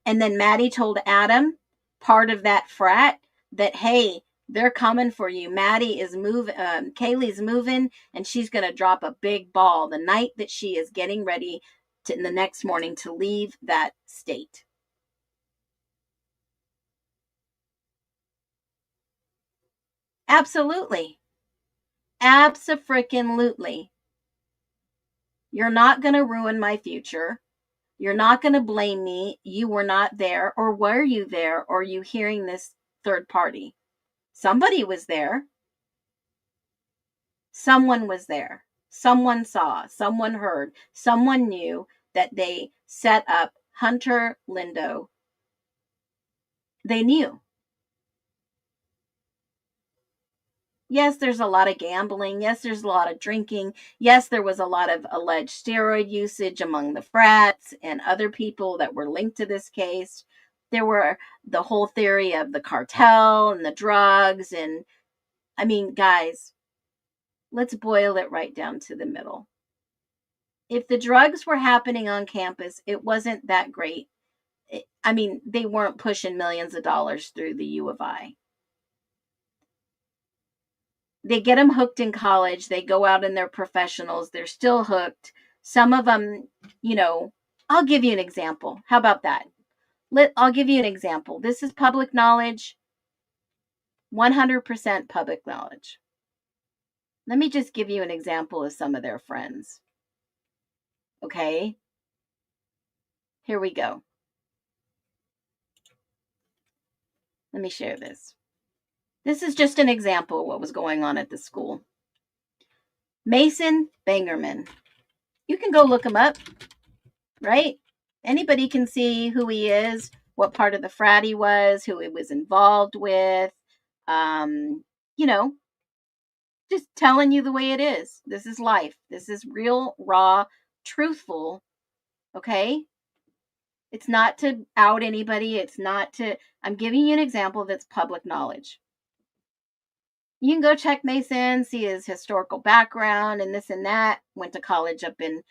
And then Maddie told Adam, part of that frat, that, hey, they're coming for you. Maddie is moving, Kaylee's moving, and she's going to drop a big ball the night that she is getting ready to, in the next morning, to leave that state. Absolutely. Abso-freaking-lutely. You're not going to ruin my future. You're not going to blame me. You were not there, or were you there, or are you hearing this third party? Somebody was there. Someone was there. Someone saw. Someone heard. Someone knew that they set up Hunter Lindo. They knew. Yes, there's a lot of gambling. Yes, there's a lot of drinking. Yes, there was a lot of alleged steroid usage among the frats and other people that were linked to this case. There were the whole theory of the cartel and the drugs. And I mean, guys, let's boil it right down to the middle. If the drugs were happening on campus, it wasn't that great. I mean, they weren't pushing millions of dollars through the U of I. They get them hooked in college. They go out and they're professionals. They're still hooked. Some of them, you know, I'll give you an example. How about that? I'll give you an example. This is public knowledge. 100% public knowledge. Let me just give you an example of some of their friends. Okay? Here we go. Let me share this. This is just an example of what was going on at the school. Mason Bangerman. You can go look him up, right? Anybody can see who he is, what part of the frat he was, who he was involved with. You know, just telling you the way it is. This is life. This is real, raw, truthful. Okay? It's not to out anybody. It's not to, I'm giving you an example that's public knowledge. You can go check Mason, see his historical background and this and that. Went to college up in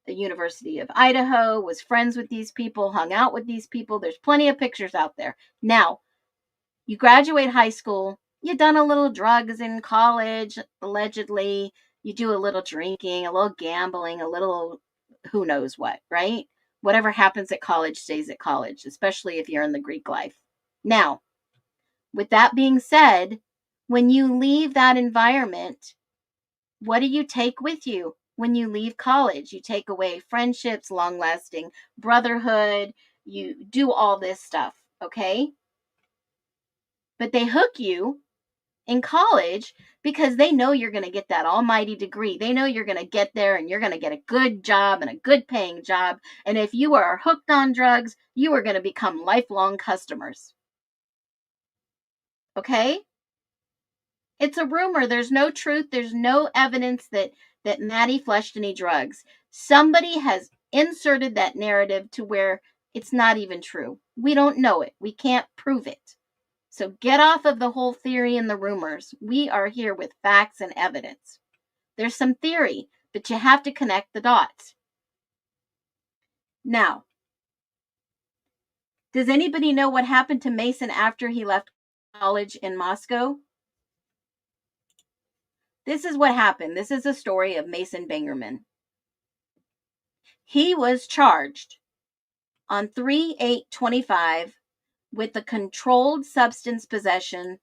the University of Idaho, was friends with these people, hung out with these people. There's plenty of pictures out there. Now, you graduate high school, you've done a little drugs in college, allegedly. You do a little drinking, a little gambling, a little who knows what, right? Whatever happens at college stays at college, especially if you're in the Greek life. Now, with that being said, when you leave that environment, what do you take with you when you leave college? You take away friendships, long-lasting brotherhood. You do all this stuff, okay? But they hook you in college because they know you're going to get that almighty degree. They know you're going to get there and you're going to get a good job and a good paying job. And if you are hooked on drugs, you are going to become lifelong customers. Okay? It's a rumor. There's no truth. There's no evidence that Maddie fleshed any drugs. Somebody has inserted that narrative to where it's not even true. We don't know it. We can't prove it. So get off of the whole theory and the rumors. We are here with facts and evidence. There's some theory, but you have to connect the dots. Now, does anybody know what happened to Mason after he left college in Moscow? This is what happened. This is a story of Mason Bangerman. He was charged on 3/8/25 with the controlled substance possession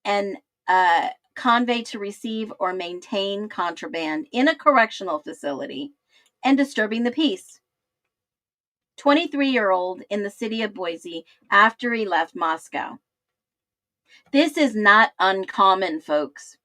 and convey to receive or maintain contraband in a correctional facility and disturbing the peace. 23-year-old in the city of Boise after he left Moscow. This is not uncommon, folks.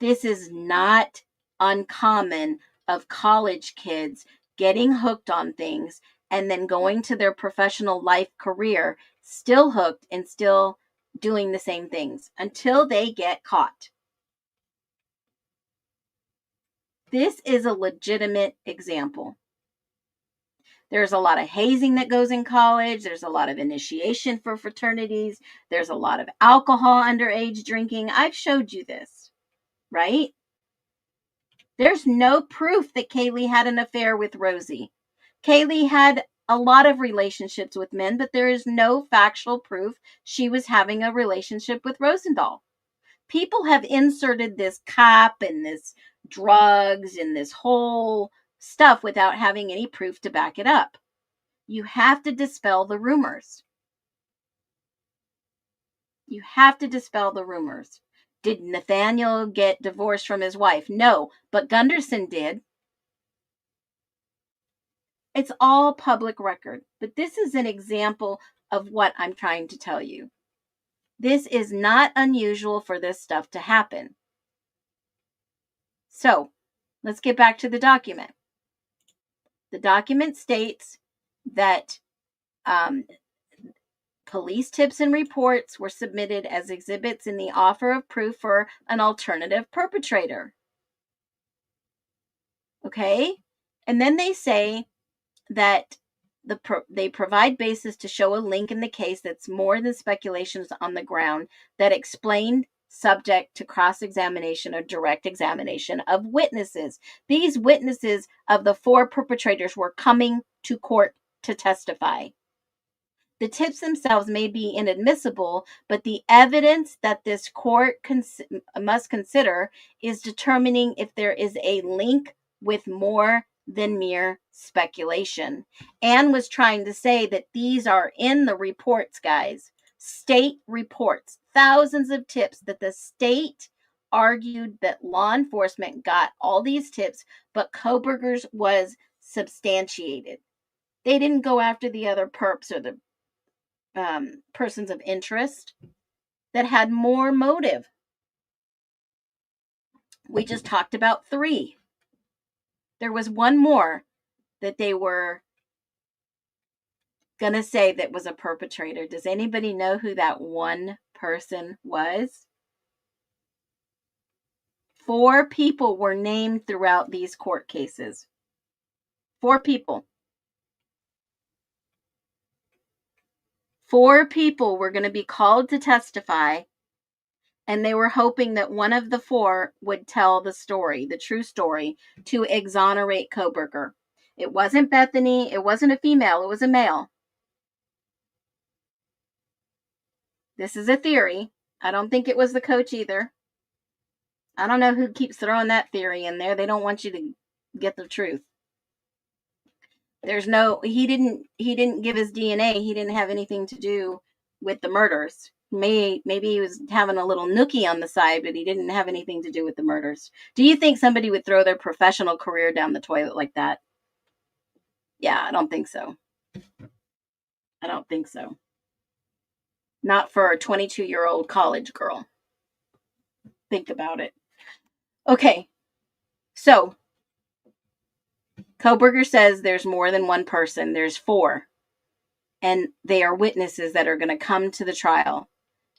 This is not uncommon of college kids getting hooked on things and then going to their professional life career, still hooked and still doing the same things until they get caught. This is a legitimate example. There's a lot of hazing that goes in college. There's a lot of initiation for fraternities. There's a lot of alcohol underage drinking. I've showed you this, right? There's no proof that Kaylee had an affair with Rosie. Kaylee had a lot of relationships with men, but there is no factual proof she was having a relationship with Rosendahl. People have inserted this cop and this drugs and this whole stuff without having any proof to back it up. You have to dispel the rumors. You have to dispel the rumors. Did Nathaniel get divorced from his wife? No, but Gunderson did. It's all public record, but this is an example of what I'm trying to tell you. This is not unusual for this stuff to happen. So, let's get back to the document. The document states that police tips and reports were submitted as exhibits in the offer of proof for an alternative perpetrator. Okay? And then they say that they provide basis to show a link in the case that's more than speculations on the ground that explained subject to cross-examination or direct examination of witnesses. These witnesses of the 4 perpetrators were coming to court to testify. The tips themselves may be inadmissible, but the evidence that this court must consider is determining if there is a link with more than mere speculation. Anne was trying to say that these are in the reports, guys. State reports, thousands of tips that the state argued that law enforcement got all these tips, but Kohberger's was substantiated. They didn't go after the other perps or the persons of interest that had more motive. We just talked about 3. There was one more that they were going to say that was a perpetrator. Does anybody know who that one person was? 4 people were named throughout these court cases. 4 people. 4 people were going to be called to testify, and they were hoping that one of the 4 would tell the story, the true story, to exonerate Kohberger. It wasn't Bethany. It wasn't a female. It was a male. This is a theory. I don't think it was the coach either. I don't know who keeps throwing that theory in there. They don't want you to get the truth. There's no, he didn't give his DNA. He didn't have anything to do with the murders. Maybe he was having a little nookie on the side, but he didn't have anything to do with the murders. Do you think somebody would throw their professional career down the toilet like that? Yeah, I don't think so. I don't think so. Not for a 22-year-old college girl. Think about it. Okay, so Kohberger says there's more than one person. There's 4. And they are witnesses that are going to come to the trial.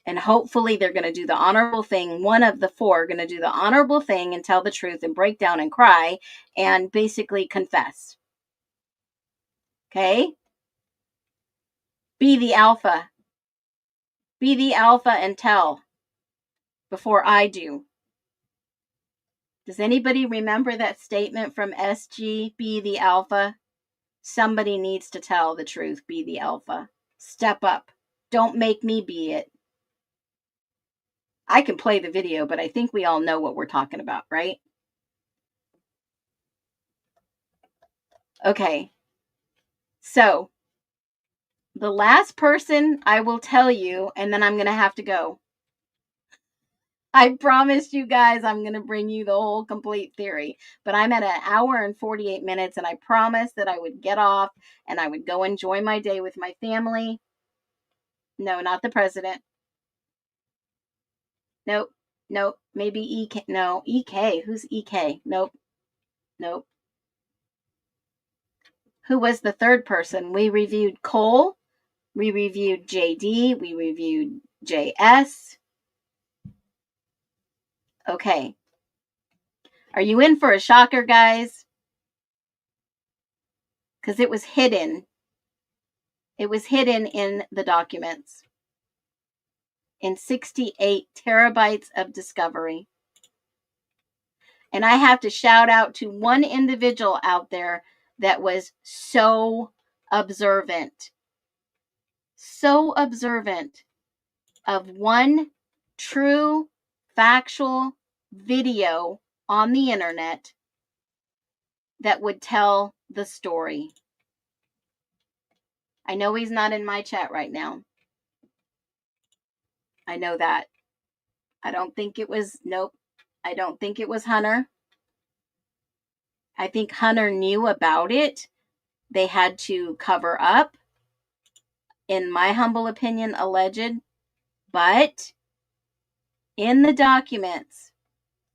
And hopefully they're going to do the honorable thing. One of the 4 are going to do the honorable thing and tell the truth and break down and cry and basically confess. Okay? Be the alpha. Be the alpha and tell before I do. Does anybody remember that statement from SG? Be the alpha. Somebody needs to tell the truth. Be the alpha. Step up. Don't make me be it. I can play the video, but I think we all know what we're talking about, right? Okay. So, the last person I will tell you, and then I'm going to have to go. I promised you guys I'm going to bring you the whole complete theory, but I'm at 1 hour and 48 minutes, and I promised that I would get off and I would go enjoy my day with my family. No, not the president. Nope. Maybe EK. No, EK. Who's EK? Nope. Who was the third person? We reviewed Cole. We reviewed JD. We reviewed JS. Okay. Are you in for a shocker, guys? Because it was hidden. It was hidden in the documents. In 68 terabytes of discovery. And I have to shout out to one individual out there that was so observant. So observant of one true, factual video on the internet that would tell the story. I know he's not in my chat right now. I know that. I don't think it was, nope. I don't think it was Hunter. I think Hunter knew about it. They had to cover up. In my humble opinion, alleged. But in the documents,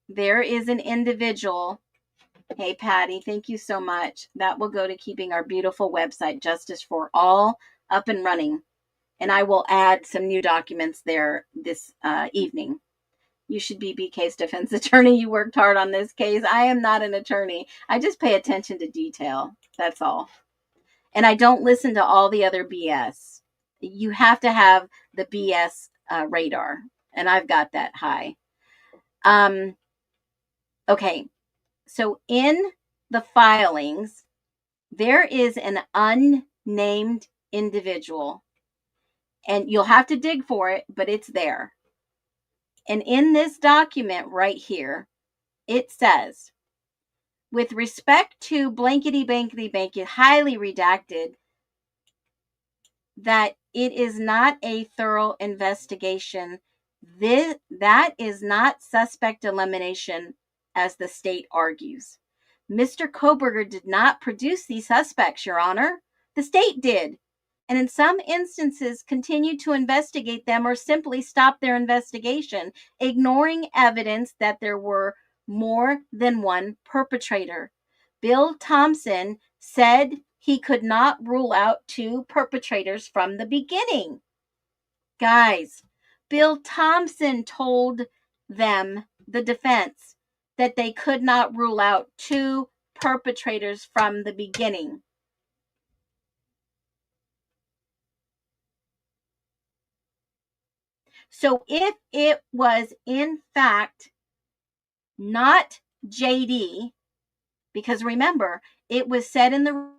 there is an individual. Hey, Patty, thank you so much. That will go to keeping our beautiful website, Justice for All, up and running. And I will add some new documents there this evening. You should be BK's defense attorney. You worked hard on this case. I am not an attorney. I just pay attention to detail. That's all. And I don't listen to all the other BS. You have to have the BS radar. And I've got that high. Okay. So in the filings, there is an unnamed individual. And you'll have to dig for it, but it's there. And in this document right here, it says, with respect to blankety, highly redacted, that it is not a thorough investigation. That is not suspect elimination, as the state argues. Mr. Koberger did not produce these suspects, Your Honor. The state did. And in some instances continued to investigate them or simply stop their investigation, ignoring evidence that there were more than one perpetrator. Bill Thompson said he could not rule out two perpetrators from the beginning. Guys, Bill Thompson told them, the defense, that they could not rule out two perpetrators from the beginning. So if it was in fact not JD, because remember, it was said in the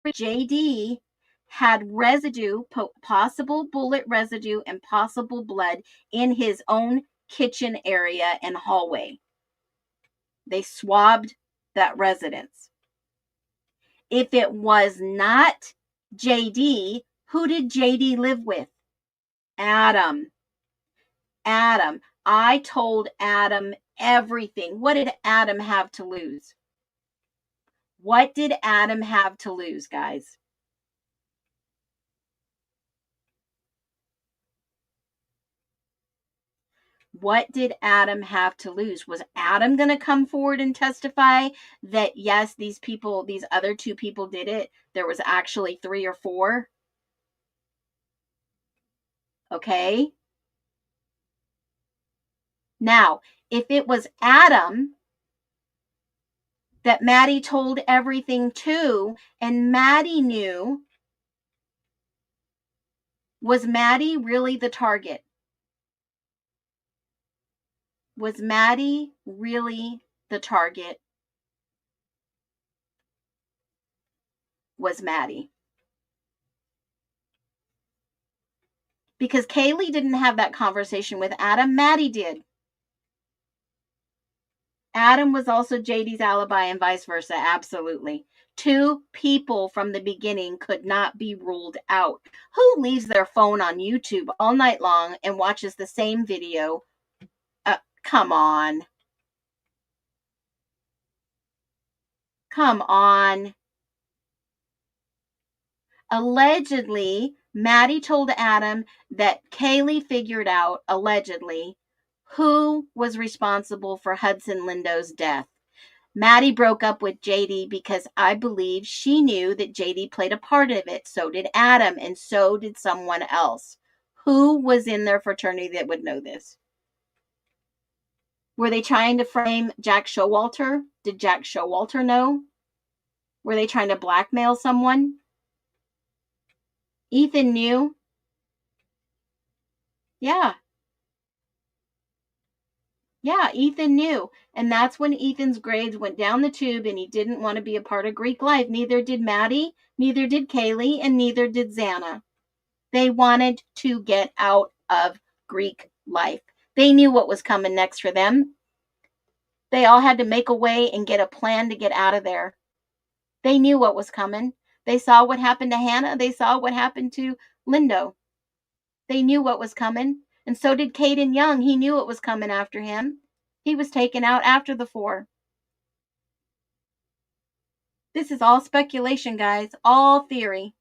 JD had residue, possible bullet residue and possible blood in his own kitchen area and hallway. They swabbed that residence. If it was not JD, who did JD live with? Adam. I told Adam everything. What did Adam have to lose? What did Adam have to lose, guys? What did Adam have to lose? Was Adam going to come forward and testify that, yes, these people, these other two people did it? There was actually 3 or 4. Okay. Now, if it was Adam that Maddie told everything to, and Maddie knew, was Maddie really the target? Was Maddie really the target? Was Maddie? Because Kaylee didn't have that conversation with Adam. Maddie did. Adam was also JD's alibi and vice versa. Absolutely. 2 people from the beginning could not be ruled out. Who leaves their phone on YouTube all night long and watches the same video? Come on. Come on. Allegedly, Maddie told Adam that Kaylee figured out, allegedly, who was responsible for Hudson Lindo's death. Maddie broke up with JD because I believe she knew that JD played a part of it. So did Adam, and so did someone else. Who was in their fraternity that would know this? Were they trying to frame Jack Showalter? Did Jack Showalter know? Were they trying to blackmail someone? Ethan knew. Yeah, Ethan knew. And that's when Ethan's grades went down the tube and he didn't want to be a part of Greek life. Neither did Maddie, neither did Kaylee, and neither did Xana. They wanted to get out of Greek life. They knew what was coming next for them. They all had to make a way and get a plan to get out of there. They knew what was coming. They saw what happened to Hannah. They saw what happened to Lindo. They knew what was coming. And so did Caden Young. He knew what was coming after him. He was taken out after the 4. This is all speculation, guys. All theory.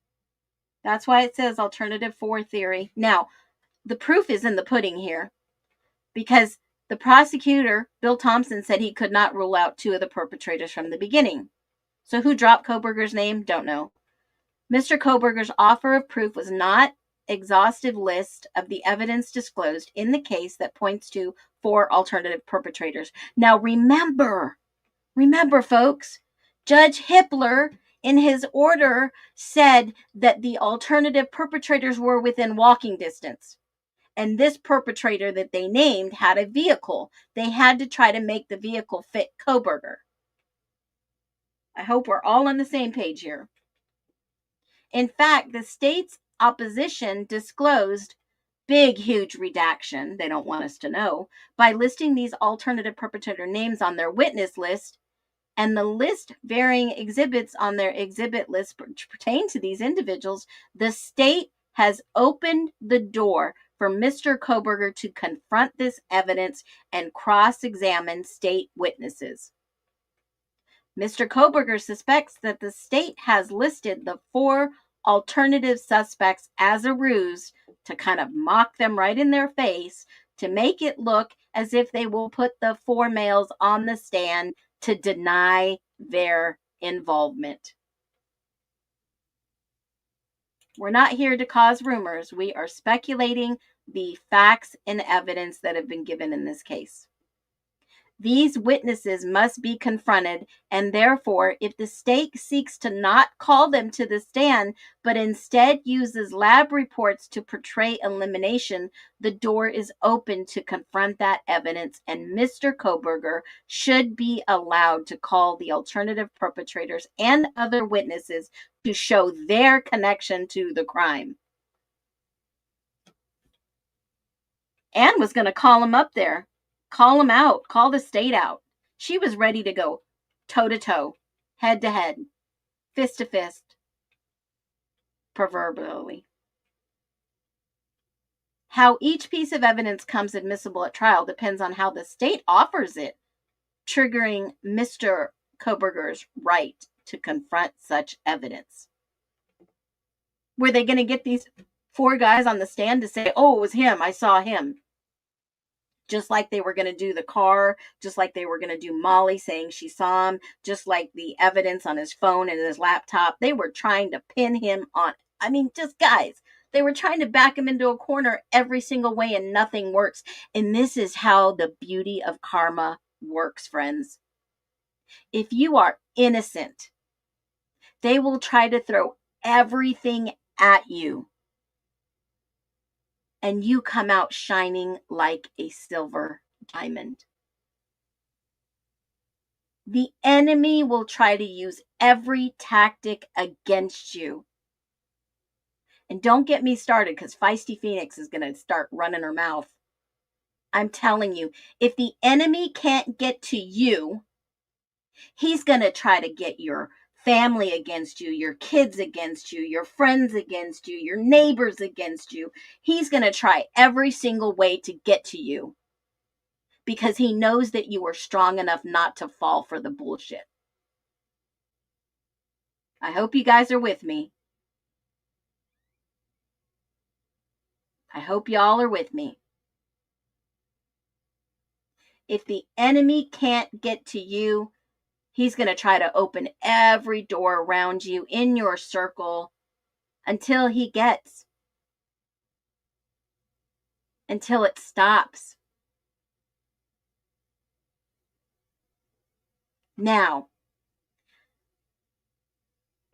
That's why it says alternative 4 theory. Now, the proof is in the pudding here. Because the prosecutor, Bill Thompson, said he could not rule out 2 of the perpetrators from the beginning. So who dropped Kohberger's name? Don't know. Mr. Kohberger's offer of proof was not exhaustive list of the evidence disclosed in the case that points to 4 alternative perpetrators. Now remember folks, Judge Hippler in his order said that the alternative perpetrators were within walking distance. And this perpetrator that they named had a vehicle. They had to try to make the vehicle fit Kohberger. I hope we're all on the same page here. In fact, the state's opposition disclosed big, huge redaction, they don't want us to know, by listing these alternative perpetrator names on their witness list, and the list varying exhibits on their exhibit list pertain to these individuals. The state has opened the door for Mr. Kohberger to confront this evidence and cross-examine state witnesses. Mr. Kohberger suspects that the state has listed the 4 alternative suspects as a ruse to kind of mock them right in their face, to make it look as if they will put the 4 males on the stand to deny their involvement. We're not here to cause rumors. We are speculating the facts and evidence that have been given in this case. These witnesses must be confronted, and therefore, if the state seeks to not call them to the stand, but instead uses lab reports to portray elimination, the door is open to confront that evidence, and Mr. Kohberger should be allowed to call the alternative perpetrators and other witnesses to show their connection to the crime. Anne was going to call him up there. Call him out. Call the state out. She was ready to go toe-to-toe, head-to-head, fist-to-fist, proverbially. How each piece of evidence comes admissible at trial depends on how the state offers it, triggering Mr. Kohberger's right to confront such evidence. Were they going to get these 4 guys on the stand to say, oh, it was him, I saw him? Just like they were going to do the car, just like they were going to do Molly saying she saw him, just like the evidence on his phone and his laptop. They were trying to pin him on. I mean, just guys, they were trying to back him into a corner every single way, and nothing works. And this is how the beauty of karma works, friends. If you are innocent, they will try to throw everything at you, and you come out shining like a silver diamond. The enemy will try to use every tactic against you. And don't get me started, because Feisty Phoenix is going to start running her mouth. I'm telling you, if the enemy can't get to you, he's going to try to get your family against you, your kids against you, your friends against you, your neighbors against you. He's going to try every single way to get to you, because he knows that you are strong enough not to fall for the bullshit. I hope you guys are with me. I hope y'all are with me. If the enemy can't get to you, He's going to try to open every door around you in your circle until it stops. Now,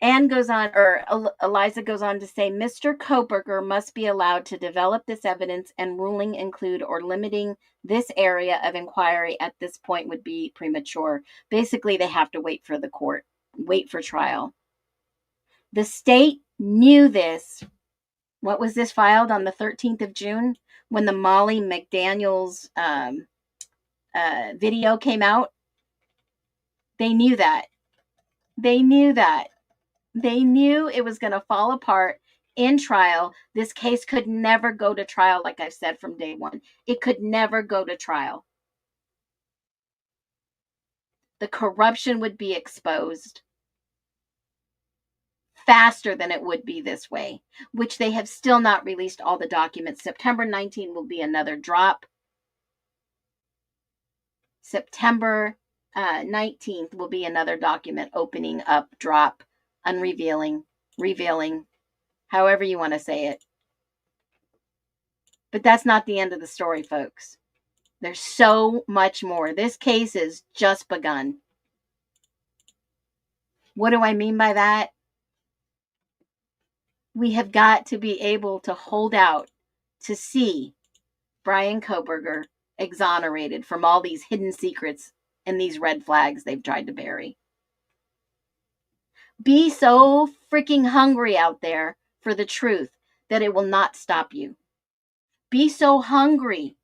Eliza goes on to say, Mr. Koberger must be allowed to develop this evidence, and ruling include or limiting this area of inquiry at this point would be premature. Basically, they have to wait for the court, wait for trial. The state knew this. What was this filed on the 13th of June when the Molly McDaniels video came out? They knew that. They knew that. They knew it was going to fall apart in trial. This case could never go to trial, like I've said from day one. It could never go to trial. The corruption would be exposed faster than it would be this way, which they have still not released all the documents. September 19 will be another drop. September 19th will be another document opening up, drop, unrevealing, revealing, however you want to say it. But that's not the end of the story, folks. There's so much more. This case has just begun. What do I mean by that? We have got to be able to hold out to see Brian Koberger exonerated from all these hidden secrets and these red flags they've tried to bury. Be so freaking hungry out there for the truth that it will not stop you. Be so hungry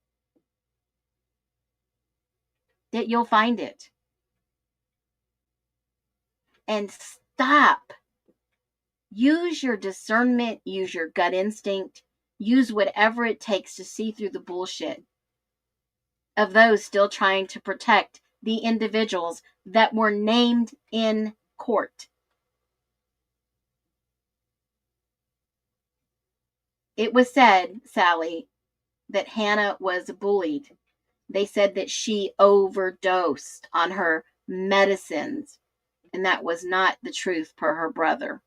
that you'll find it. And stop. Use your discernment, use your gut instinct, use whatever it takes to see through the bullshit of those still trying to protect the individuals that were named in court. It was said, Sally, that Hannah was bullied. They said that she overdosed on her medicines, and that was not the truth per her brother.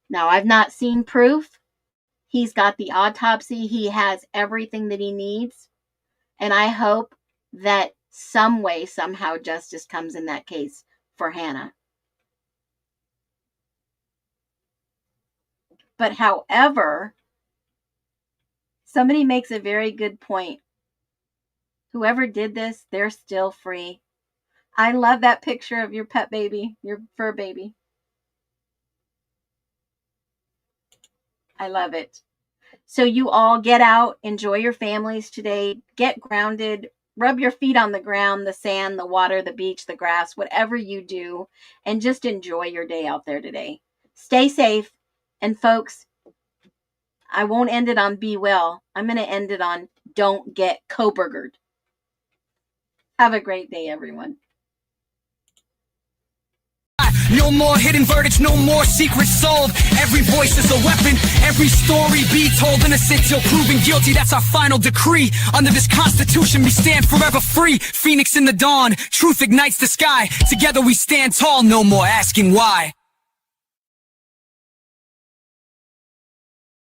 Now, I've not seen proof. He's got the autopsy. He has everything that he needs. And I hope that some way, somehow, justice comes in that case for Hannah. But however, somebody makes a very good point. Whoever did this, they're still free. I love that picture of your pet baby, your fur baby. I love it. So you all get out, enjoy your families today, get grounded, rub your feet on the ground, the sand, the water, the beach, the grass, whatever you do, and just enjoy your day out there today. Stay safe. And folks, I won't end it on be well. I'm going to end it on don't get Kobergered. Have a great day, everyone. No more hidden verdicts, no more secrets solved. Every voice is a weapon, every story be told. Innocent till proven guilty, that's our final decree. Under this constitution we stand forever free. Phoenix in the dawn, truth ignites the sky. Together we stand tall, no more asking why.